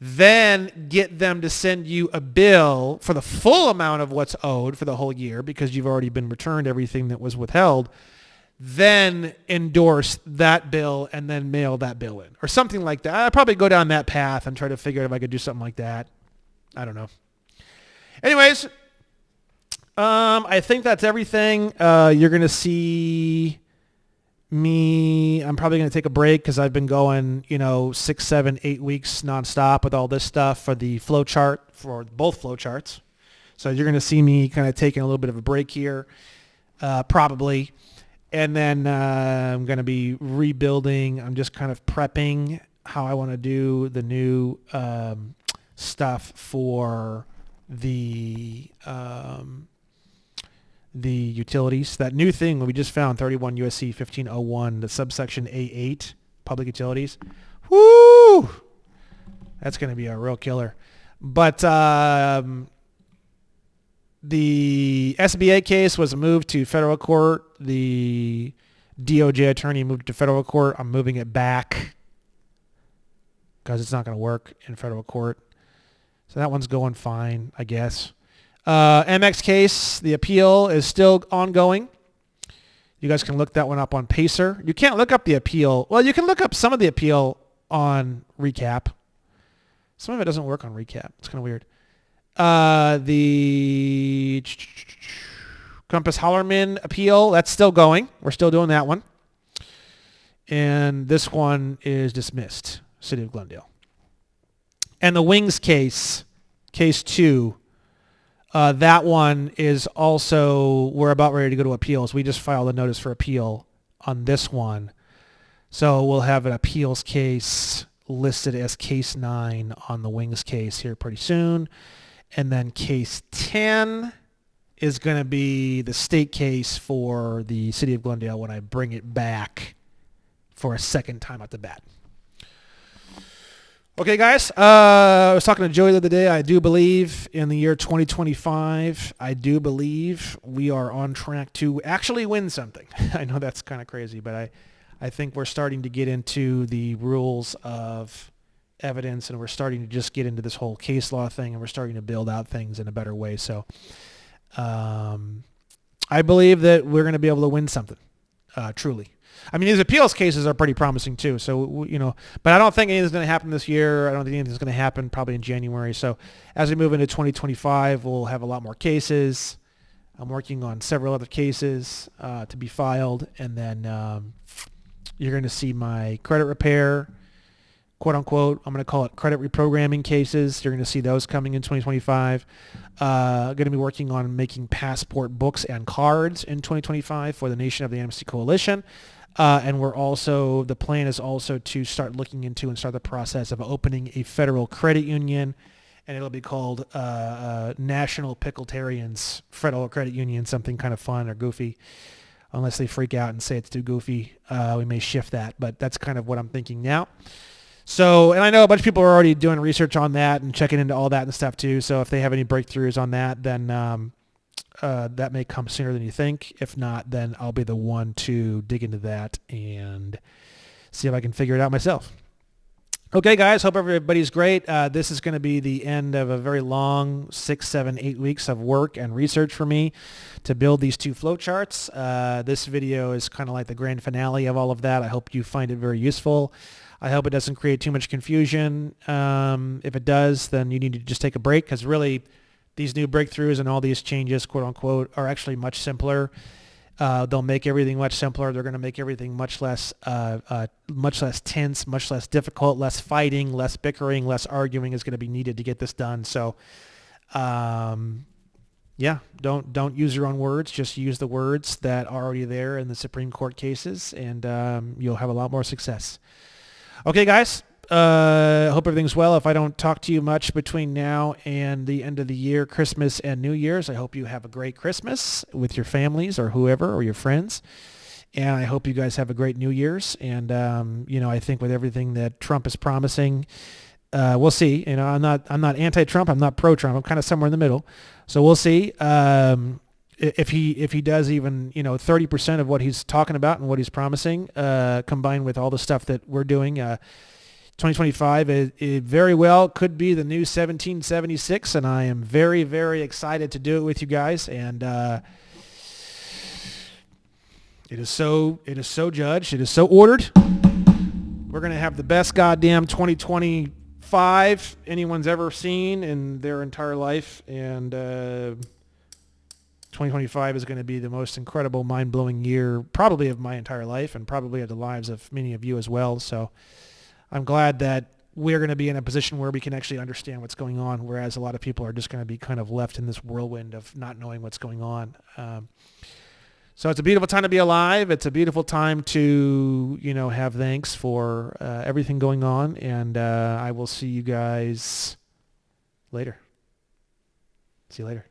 then get them to send you a bill for the full amount of what's owed for the whole year because you've already been returned everything that was withheld. then endorse that bill and then mail that bill in or something like that. I'd probably go down that path and try to figure out if I could do something like that. I don't know. Anyways, I think that's everything. You're going to see me. I'm probably going to take a break because I've been going, 6, 7, 8 weeks nonstop with all this stuff for the flowchart, for both flowcharts. So you're going to see me kind of taking a little bit of a break here, probably. And then I'm going to be rebuilding. I'm just kind of prepping how I want to do the new stuff for the utilities. That new thing we just found, 31 USC 1501, the subsection A8, public utilities. Woo! That's going to be a real killer. But the SBA case was moved to federal court. The DOJ attorney moved to federal court. I'm moving it back because it's not going to work in federal court. So that one's going fine, I guess. MX case, the appeal is still ongoing. You guys can look that one up on Pacer. You can't look up the appeal. Well, you can look up some of the appeal on Recap. Some of it doesn't work on Recap. It's kind of weird. The Compass Hollerman appeal, that's still going. We're still doing that one. And this one is dismissed, City of Glendale. And the Wings case, case 2, that one is also, we're about ready to go to appeals. We just filed a notice for appeal on this one. So we'll have an appeals case listed as case 9 on the Wings case here pretty soon. And then case 10 is going to be the state case for the City of Glendale when I bring it back for a second time at the bat. Okay, guys, I was talking to Joey the other day. I do believe in the year 2025, I do believe we are on track to actually win something. I know that's kind of crazy, but I think we're starting to get into the rules of evidence, and we're starting to just get into this whole case law thing, and we're starting to build out things in a better way. So I believe that we're going to be able to win something, truly. I mean, these appeals cases are pretty promising too. So, but I don't think anything's going to happen this year. I don't think anything's going to happen probably in January. So as we move into 2025, we'll have a lot more cases. I'm working on several other cases to be filed. And then you're going to see my credit repair, quote unquote, I'm going to call it credit reprogramming cases. You're going to see those coming in 2025. Going to be working on making passport books and cards in 2025 for the Nation of the Amnesty Coalition. And the plan is also to start looking into and start the process of opening a federal credit union, and it'll be called National Pickletarians Federal Credit Union, something kind of fun or goofy. Unless they freak out and say it's too goofy, we may shift that, but that's kind of what I'm thinking now. So, and I know a bunch of people are already doing research on that and checking into all that and stuff too. So if they have any breakthroughs on that, then that may come sooner than you think. If not, then I'll be the one to dig into that and see if I can figure it out myself. Okay, guys, hope everybody's great. This is going to be the end of a very long 6, 7, 8 weeks of work and research for me to build these 2 flowcharts. This video is kind of like the grand finale of all of that. I hope you find it very useful. I hope it doesn't create too much confusion. If it does, then you need to just take a break, because really these new breakthroughs and all these changes, quote unquote, are actually much simpler. They'll make everything much simpler. They're going to make everything much less tense, much less difficult, less fighting, less bickering, less arguing is going to be needed to get this done. So, yeah, don't use your own words. Just use the words that are already there in the Supreme Court cases, and you'll have a lot more success. Okay, guys. Hope everything's well. If I don't talk to you much between now and the end of the year, Christmas and New Year's, I hope you have a great Christmas with your families or whoever or your friends. And I hope you guys have a great New Year's. And, I think with everything that Trump is promising, we'll see. I'm not anti-Trump. I'm not pro-Trump. I'm kind of somewhere in the middle. So we'll see. If he does even 30% of what he's talking about and what he's promising, combined with all the stuff that we're doing, 2025 it very well could be the new 1776, and I am very, very excited to do it with you guys. And It is so judged. It is so ordered. We're going to have the best goddamn 2025 anyone's ever seen in their entire life. And 2025 is going to be the most incredible, mind-blowing year probably of my entire life and probably of the lives of many of you as well. So I'm glad that we're going to be in a position where we can actually understand what's going on, whereas a lot of people are just going to be kind of left in this whirlwind of not knowing what's going on. So it's a beautiful time to be alive. It's a beautiful time to, have thanks for everything going on. And I will see you guys later. See you later.